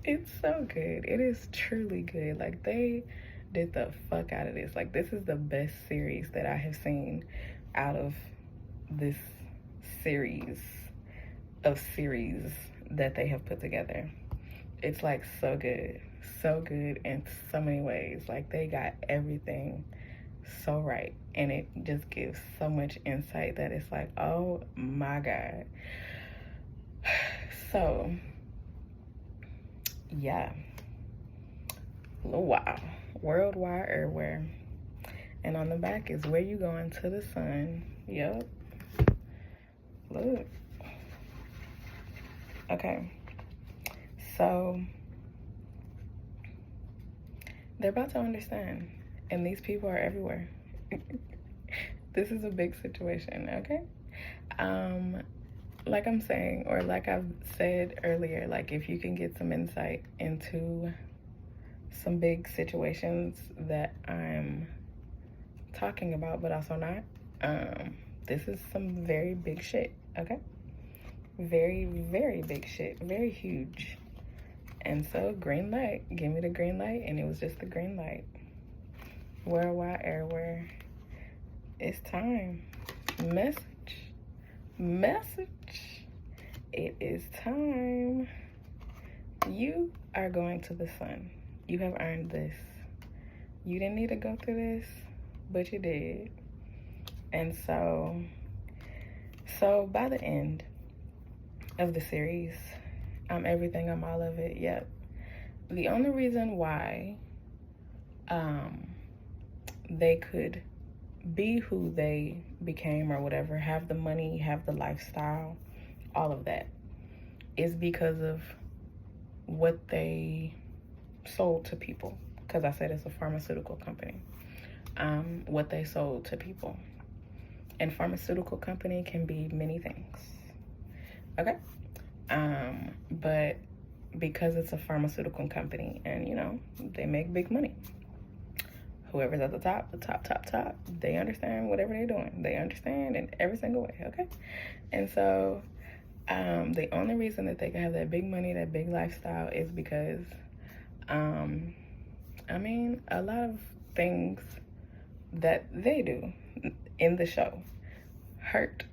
It's so good. It is truly good. Like, they did the fuck out of this. Like, this is the best series that I have seen out of this series of series that they have put together. It's like so good in so many ways. Like, they got everything so right, and it just gives so much insight that it's like, oh my god. So yeah, wow, worldwide, everywhere. And on the back is where you going to the sun. Yep. Look. Okay. So they're about to understand, and these people are everywhere. This is a big situation, okay? Like I'm saying, or like I've said earlier, like, if you can get some insight into some big situations that I'm talking about, but also not, this is some very big shit, okay? Very, very big shit, very huge. And so, green light, give me the green light, and it was just the green light. Worldwide, everywhere. It's time. Message. It is time. You are going to the sun. You have earned this. You didn't need to go through this, but you did. And so by the end of the series, I'm everything, I'm all of it. Yep. The only reason why they could be who they became or whatever, have the money, have the lifestyle, all of that, is because of what they sold to people. Because I said it's a pharmaceutical company. What they sold to people. And pharmaceutical company can be many things. Okay? But because it's a pharmaceutical company and, you know, they make big money. Whoever's at the top, they understand whatever they're doing. They understand in every single way, okay? And so the only reason that they can have that big money, that big lifestyle, is because, I mean, a lot of things that they do in the show hurt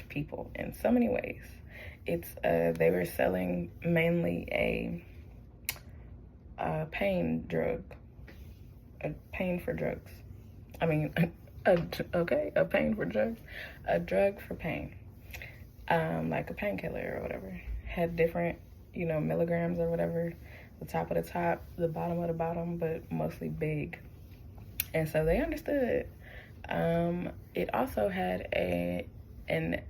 people in so many ways. It's they were selling mainly a pain drug, a pain for drugs. I mean, a pain for drugs, a drug for pain, like a painkiller or whatever. Had different, you know, milligrams or whatever. The top of the top, the bottom of the bottom, but mostly big. And so they understood. It also had an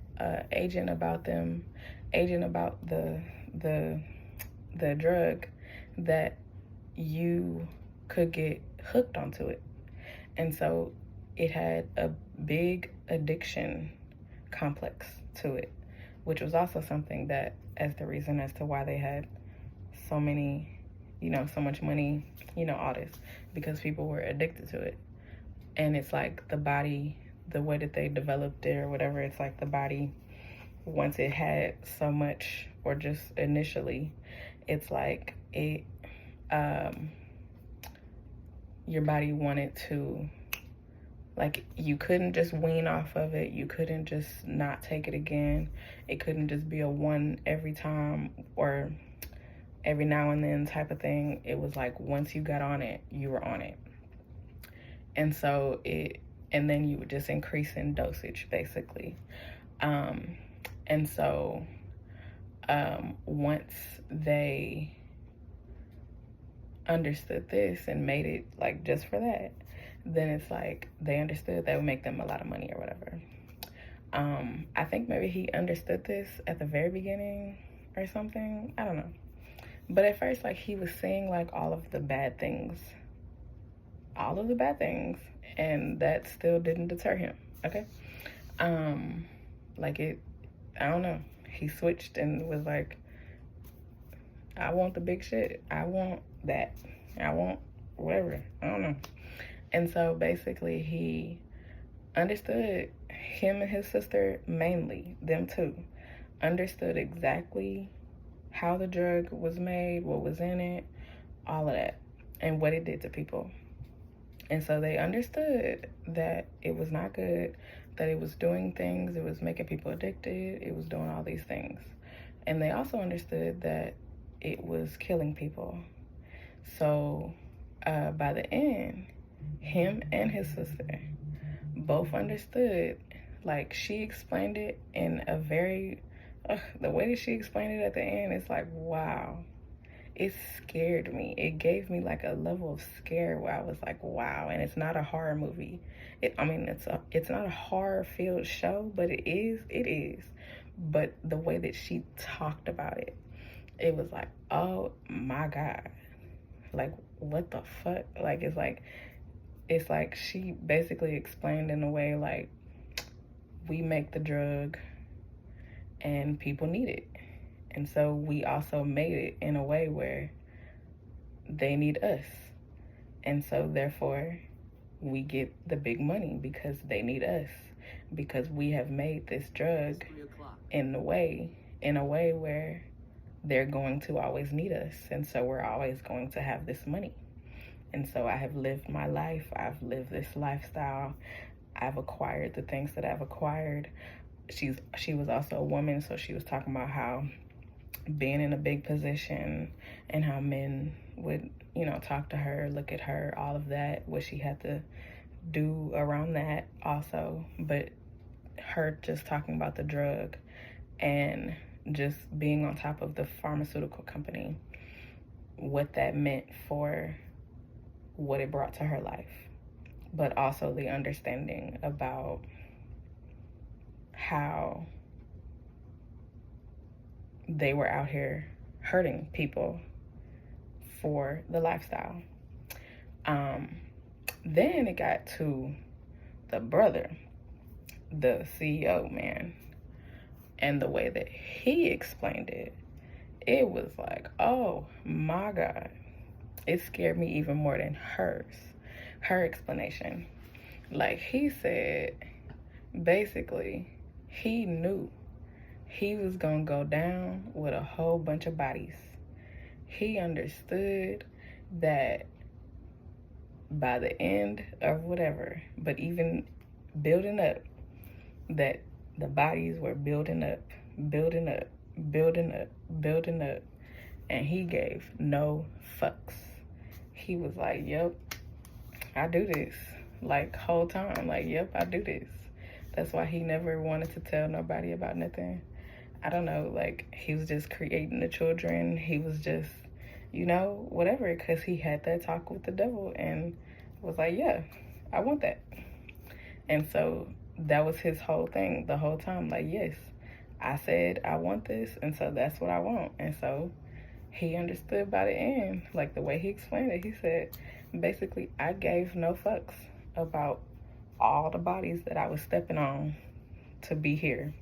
agent about the drug, that you could get hooked onto it. And so it had a big addiction complex to it, which was also something that, as the reason as to why they had so many, you know, so much money, you know, all this, because people were addicted to it. And it's like the body, the way that they developed it or whatever, it's like the body, once it had so much, or just initially, it's like it, your body wanted to, like, you couldn't just wean off of it. You couldn't just not take it again. It couldn't just be a one every time or every now and then type of thing. It was like, once you got on it, you were on it. And so and then you would just increase in dosage, basically. And so once they understood this and made it like just for that, then it's like they understood that would make them a lot of money or whatever. I think maybe he understood this at the very beginning or something. I don't know. But at first, like, he was seeing like all of the bad things, and that still didn't deter him. Okay. Like, I don't know. He switched and was like, I want the big shit. I want that. I want whatever. I don't know. And so basically he understood, him and his sister mainly, them two, understood exactly how the drug was made, what was in it, all of that, and what it did to people. And so they understood that it was not good, that it was doing things, it was making people addicted, it was doing all these things. And they also understood that it was killing people. So by the end, him and his sister both understood. Like, she explained it in a very, the way that she explained it at the end, it's like, wow. It scared me. It gave me like a level of scare where I was like, wow. And it's not a horror movie. It's not a horror filled show, but it is. But the way that she talked about it, it was like, oh my God. Like, what the fuck? Like, it's like she basically explained in a way like, we make the drug and people need it. And so we also made it in a way where they need us. And so therefore we get the big money because they need us. Because we have made this drug in a way where they're going to always need us. And so we're always going to have this money. And so I have lived my life. I've lived this lifestyle. I've acquired the things that I've acquired. She was also a woman, so she was talking about how being in a big position and how men would, talk to her, look at her, all of that, what she had to do around that also. But her just talking about the drug and just being on top of the pharmaceutical company, what that meant for what it brought to her life, but also the understanding about how they were out here hurting people for the lifestyle. Then it got to the brother, the CEO, man, and the way that he explained it, it was like, oh my God. It scared me even more than her explanation. Like, he said, basically, he knew he was gonna go down with a whole bunch of bodies. He understood that by the end of whatever, but even building up, that the bodies were building up, building up, building up, building up, and he gave no fucks. He was like, yep, I do this. Like, whole time, like, yep, I do this. That's why he never wanted to tell nobody about nothing. I don't know, like, he was just creating the children. He was just, whatever, because he had that talk with the devil and was like, yeah, I want that. And so that was his whole thing the whole time. Like, yes, I said I want this, and so that's what I want. And so he understood by the end, like the way he explained it, he said, basically, I gave no fucks about all the bodies that I was stepping on to be here,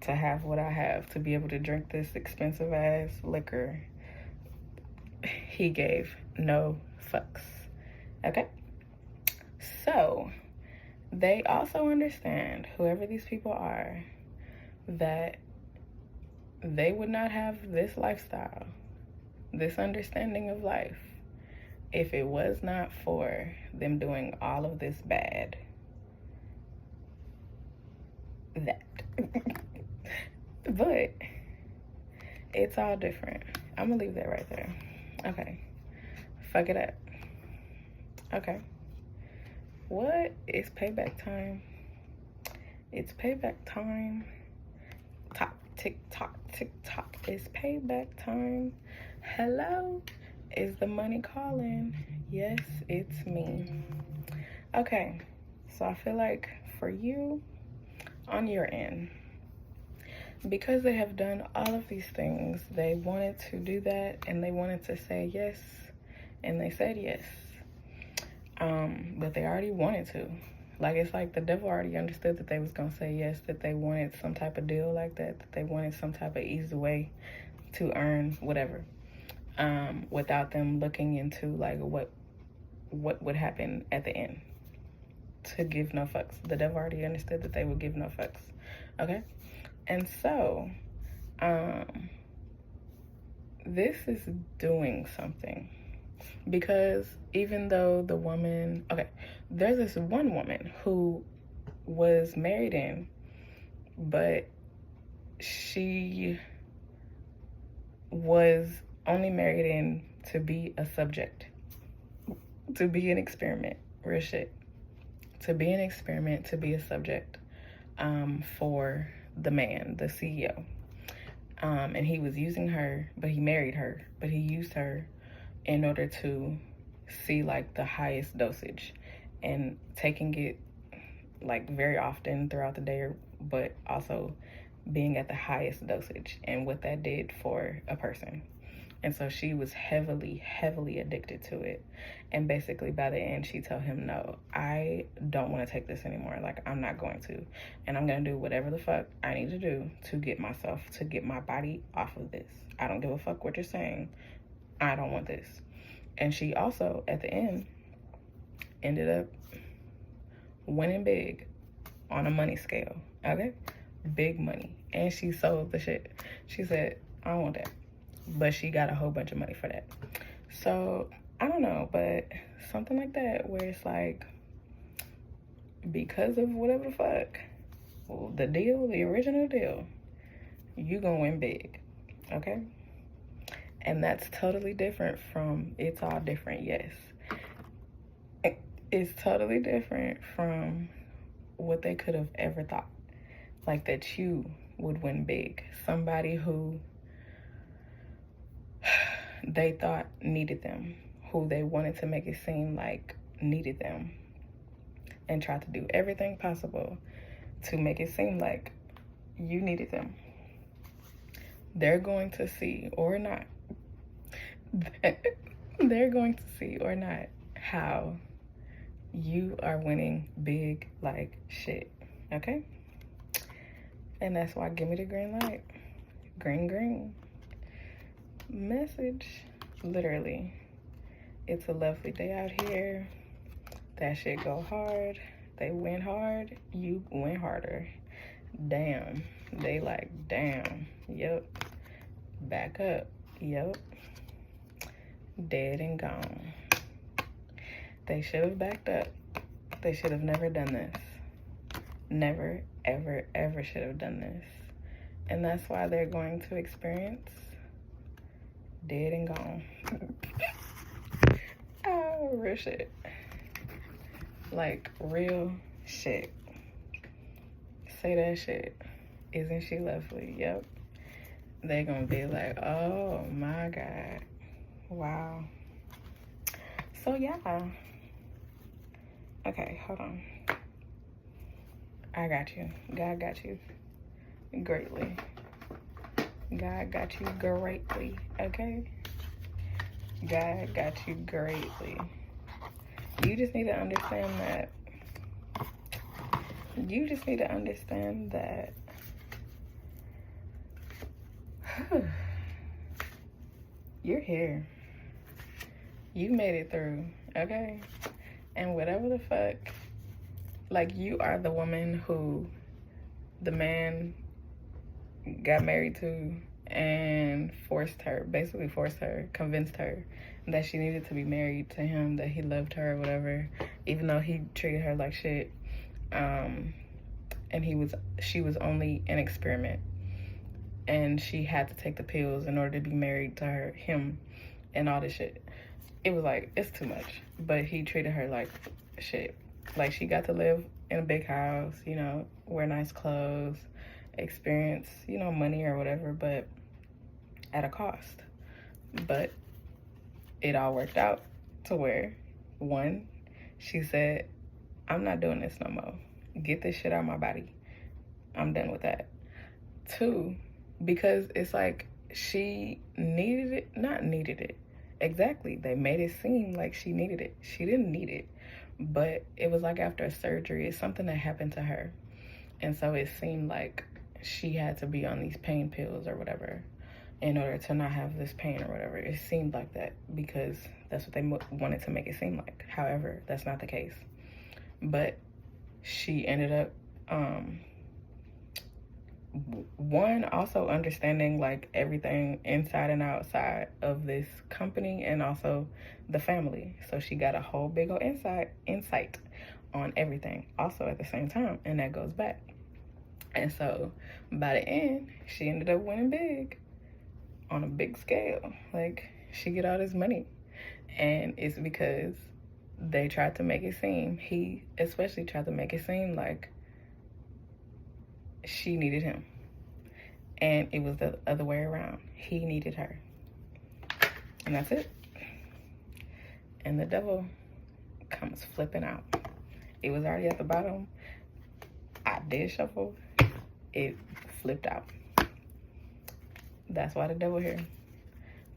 to have what I have, to be able to drink this expensive ass liquor. He gave no fucks. Okay? So they also understand, whoever these people are, that they would not have this lifestyle, this understanding of life, if it was not for them doing all of this bad. But it's all different. I'm gonna leave that right there. Okay. Fuck it up. Okay. What is payback time? It's payback time. Tick tock, tick tock. It's payback time. Hello? Is the money calling? Yes, it's me. Okay. So I feel like for you, on your end, because they have done all of these things, they wanted to do that and they wanted to say yes, and they said yes. But they already wanted to. Like, it's like the devil already understood that they was gonna say yes, that they wanted some type of deal like that they wanted some type of easy way to earn whatever, without them looking into like what would happen at the end. To give no fucks. The devil already understood that they would give no fucks. Okay? And so This is doing something, because even though the woman, okay, there's this one woman who was married in, but she was only married in to be a subject, to be an experiment, real shit, to be an experiment, to be a subject for the man, the CEO. And he was using her, but he married her, but he used her in order to see like the highest dosage, and taking it like very often throughout the day, but also being at the highest dosage and what that did for a person. And so she was heavily, heavily addicted to it. And basically by the end, she told him, no, I don't want to take this anymore. Like, I'm not going to. And I'm going to do whatever the fuck I need to do to get my body off of this. I don't give a fuck what you're saying. I don't want this. And she also, at the end, ended up winning big on a money scale. Okay? Big money. And she sold the shit. She said, I don't want that. But she got a whole bunch of money for that. So, I don't know, but something like that where it's like, because of whatever the fuck, the deal, the original deal, you gonna win big, okay? And that's totally different from It's All Different, yes. It's totally different from what they could have ever thought. Like that you would win big. Somebody who they thought needed them, who they wanted to make it seem like needed them, and tried to do everything possible to make it seem like you needed them. They're going to see or not, they're going to see or not how you are winning big like shit, okay? And that's why give me the green light. Green, green. Message, literally, it's a lovely day out here. That shit go hard. They win hard, you win harder. Damn. They like, damn. Yep. Back up. Yep. Dead and gone. They should have backed up. They should have never done this. Never, ever, ever should have done this. And that's why they're going to experience dead and gone. Oh, real shit. Like, real shit. Say that shit. Isn't she lovely? Yep. They gonna be like, oh my God. Wow. So yeah. Okay, hold on. I got you. God got you. Greatly. God got you greatly, okay? God got you greatly. You just need to understand that. You just need to understand that. You're here. You made it through, okay? And whatever the fuck, like, you are the woman who the man got married to and basically forced her, convinced her that she needed to be married to him, that he loved her or whatever, even though he treated her like shit. And she was only an experiment, and she had to take the pills in order to be married to him and all this shit. It was like, it's too much. But he treated her like shit. Like, she got to live in a big house, you know, wear nice clothes, experience, you know, money or whatever, but at a cost. But it all worked out to where, one, she said, I'm not doing this no more. Get this shit out of my body. I'm done with that. Two, because it's like she needed it, not needed it. Exactly. They made it seem like she needed it. She didn't need it. But it was like after a surgery, it's something that happened to her. And so it seemed like she had to be on these pain pills or whatever in order to not have this pain or whatever. It seemed like that because that's what they wanted to make it seem like. However, that's not the case. But she ended up one, also understanding like everything inside and outside of this company and also the family. So she got a whole big old insight on everything also at the same time, and that goes back. And so by the end, she ended up winning big on a big scale. Like, she get all this money, and it's because they tried to make it seem, he especially tried to make it seem like she needed him, and it was the other way around. He needed her, and that's it. And the devil comes flipping out. It was already at the bottom. I did shuffle. It flipped out. That's why the devil here,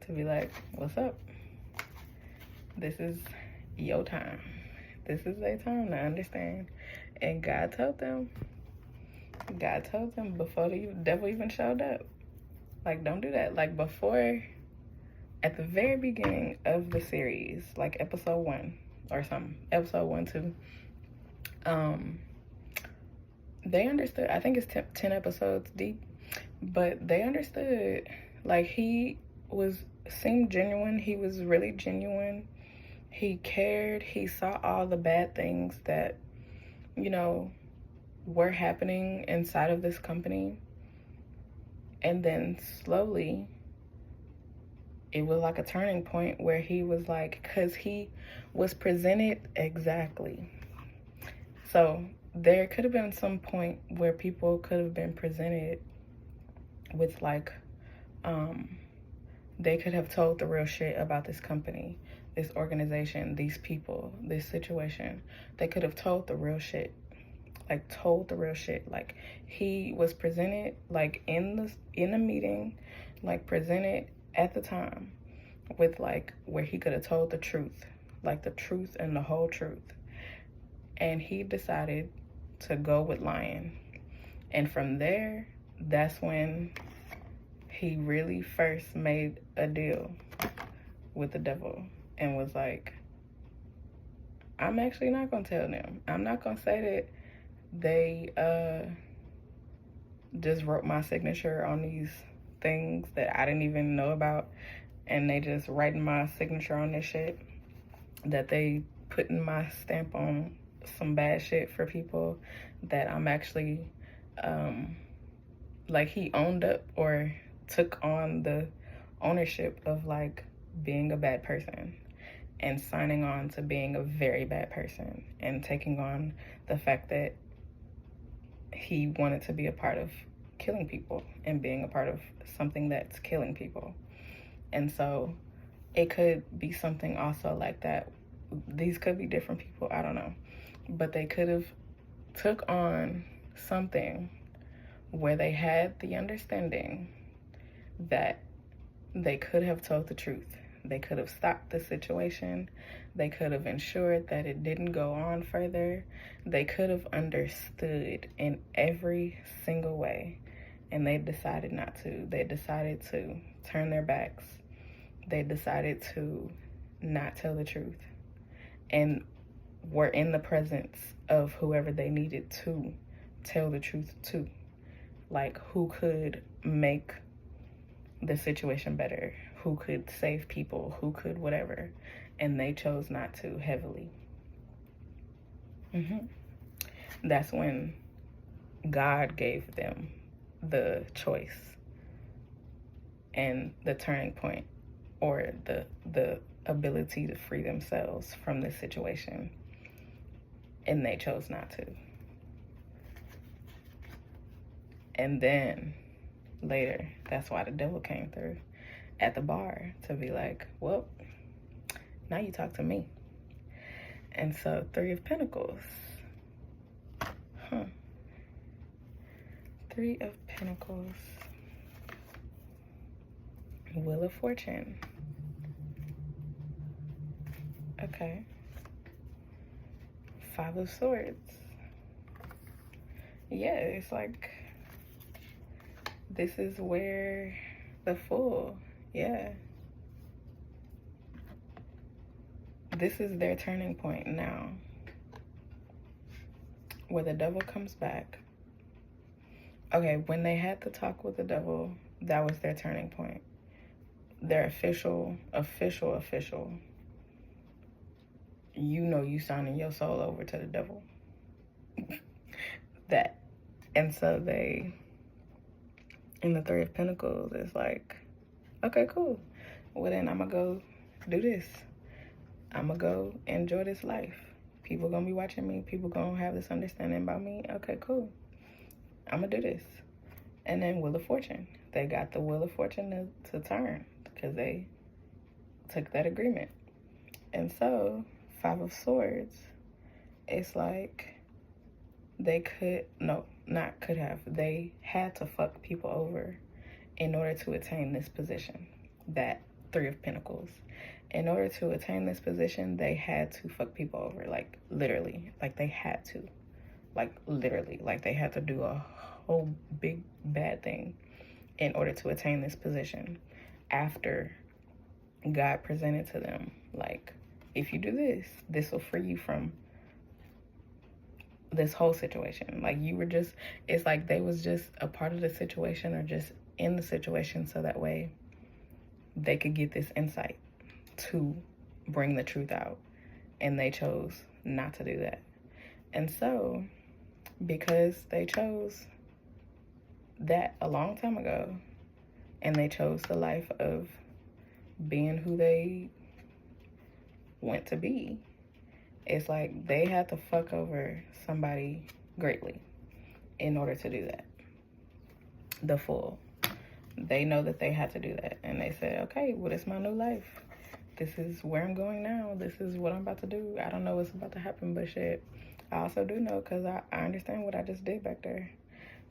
to be like, what's up? This is your time. This is their time to understand. And God told them before the devil even showed up. Like, don't do that. Like, before, at the very beginning of the series, like episode 1 or something, episode 1, 2, they understood. I think it's 10 episodes deep, but they understood. Like, he seemed genuine. He was really genuine. He cared. He saw all the bad things that, you know, were happening inside of this company. And then slowly, it was like a turning point where he was like, because he was presented exactly. So there could have been some point where people could have been presented with like, they could have told the real shit about this company, this organization, these people, this situation. They could have told the real shit. Like, told the real shit. Like, he was presented like in the meeting, like presented at the time with like where he could have told the truth, like the truth and the whole truth. And he decided to go with lying. And from there, that's when he really first made a deal with the devil and was like, I'm actually not gonna tell them. I'm not gonna say that they just wrote my signature on these things that I didn't even know about, and they just writing my signature on this shit, that they putting my stamp on some bad shit for people, that I'm actually like, he owned up or took on the ownership of like being a bad person and signing on to being a very bad person and taking on the fact that he wanted to be a part of killing people and being a part of something that's killing people. And so it could be something also like that. These could be different people, I don't know, but they could have took on something where they had the understanding that they could have told the truth. They could have stopped the situation. They could have ensured that it didn't go on further. They could have understood in every single way, and they decided not to. They decided to turn their backs. They decided to not tell the truth, and were in the presence of whoever they needed to tell the truth to. Like, who could make the situation better, who could save people, who could whatever, and they chose not to heavily. That's when God gave them the choice and the turning point, or the ability to free themselves from this situation, and they chose not to. And then later, that's why the devil came through at the bar to be like, well, now you talk to me. And so 3 of Pentacles. 3 of Pentacles. Wheel of Fortune. Okay. 5 of Swords. Yeah, it's like, this is where the Fool, yeah. This is their turning point now, where the devil comes back. Okay, when they had the talk with the devil, that was their turning point. Their official, you know you signing your soul over to the devil. That. And so they, in the Three of Pentacles, it's like, okay, cool. Well, then I'm going to go do this. I'm going to go enjoy this life. People going to be watching me. People going to have this understanding about me. Okay, cool. I'm going to do this. And then Wheel of Fortune. They got the Wheel of Fortune to turn because they took that agreement. And so, Five of Swords, it's like they they had to fuck people over in order to attain this position. That Three of Pentacles. In order to attain this position, they had to fuck people over, like literally, like they had to, like literally, like they had to do a whole big bad thing in order to attain this position. After God presented to them, like, if you do this, this will free you from this whole situation. Like, you were just, it's like they was just a part of the situation or just in the situation so that way they could get this insight to bring the truth out. And they chose not to do that. And so, because they chose that a long time ago, and they chose the life of being who they went to be, it's like they had to fuck over somebody greatly in order to do that. The Fool. They know that they had to do that. And they said, okay, well, it's my new life. This is where I'm going now. This is what I'm about to do. I don't know what's about to happen, but shit, I also do know because I understand what I just did back there.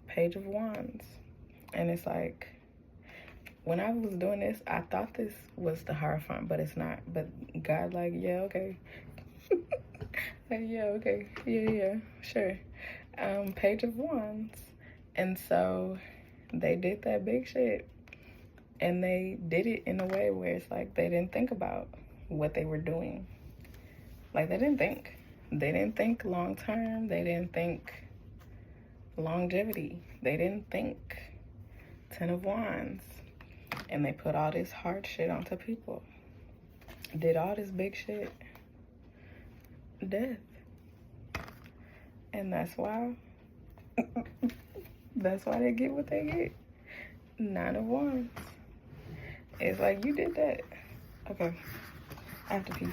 Page of Wands. And it's like, when I was doing this, I thought this was the Hierophant, but it's not. But God, like, yeah, okay. Like, yeah, okay. Yeah, sure. Page of Wands. And so they did that big shit. And they did it in a way where it's like they didn't think about what they were doing. Like, they didn't think. They didn't think long term. They didn't think longevity. They didn't think Ten of Wands. And they put all this hard shit onto people. Did all this big shit. Death. And that's why they get what they get. Nine of Wands. It's like, you did that. Okay. I have to pee.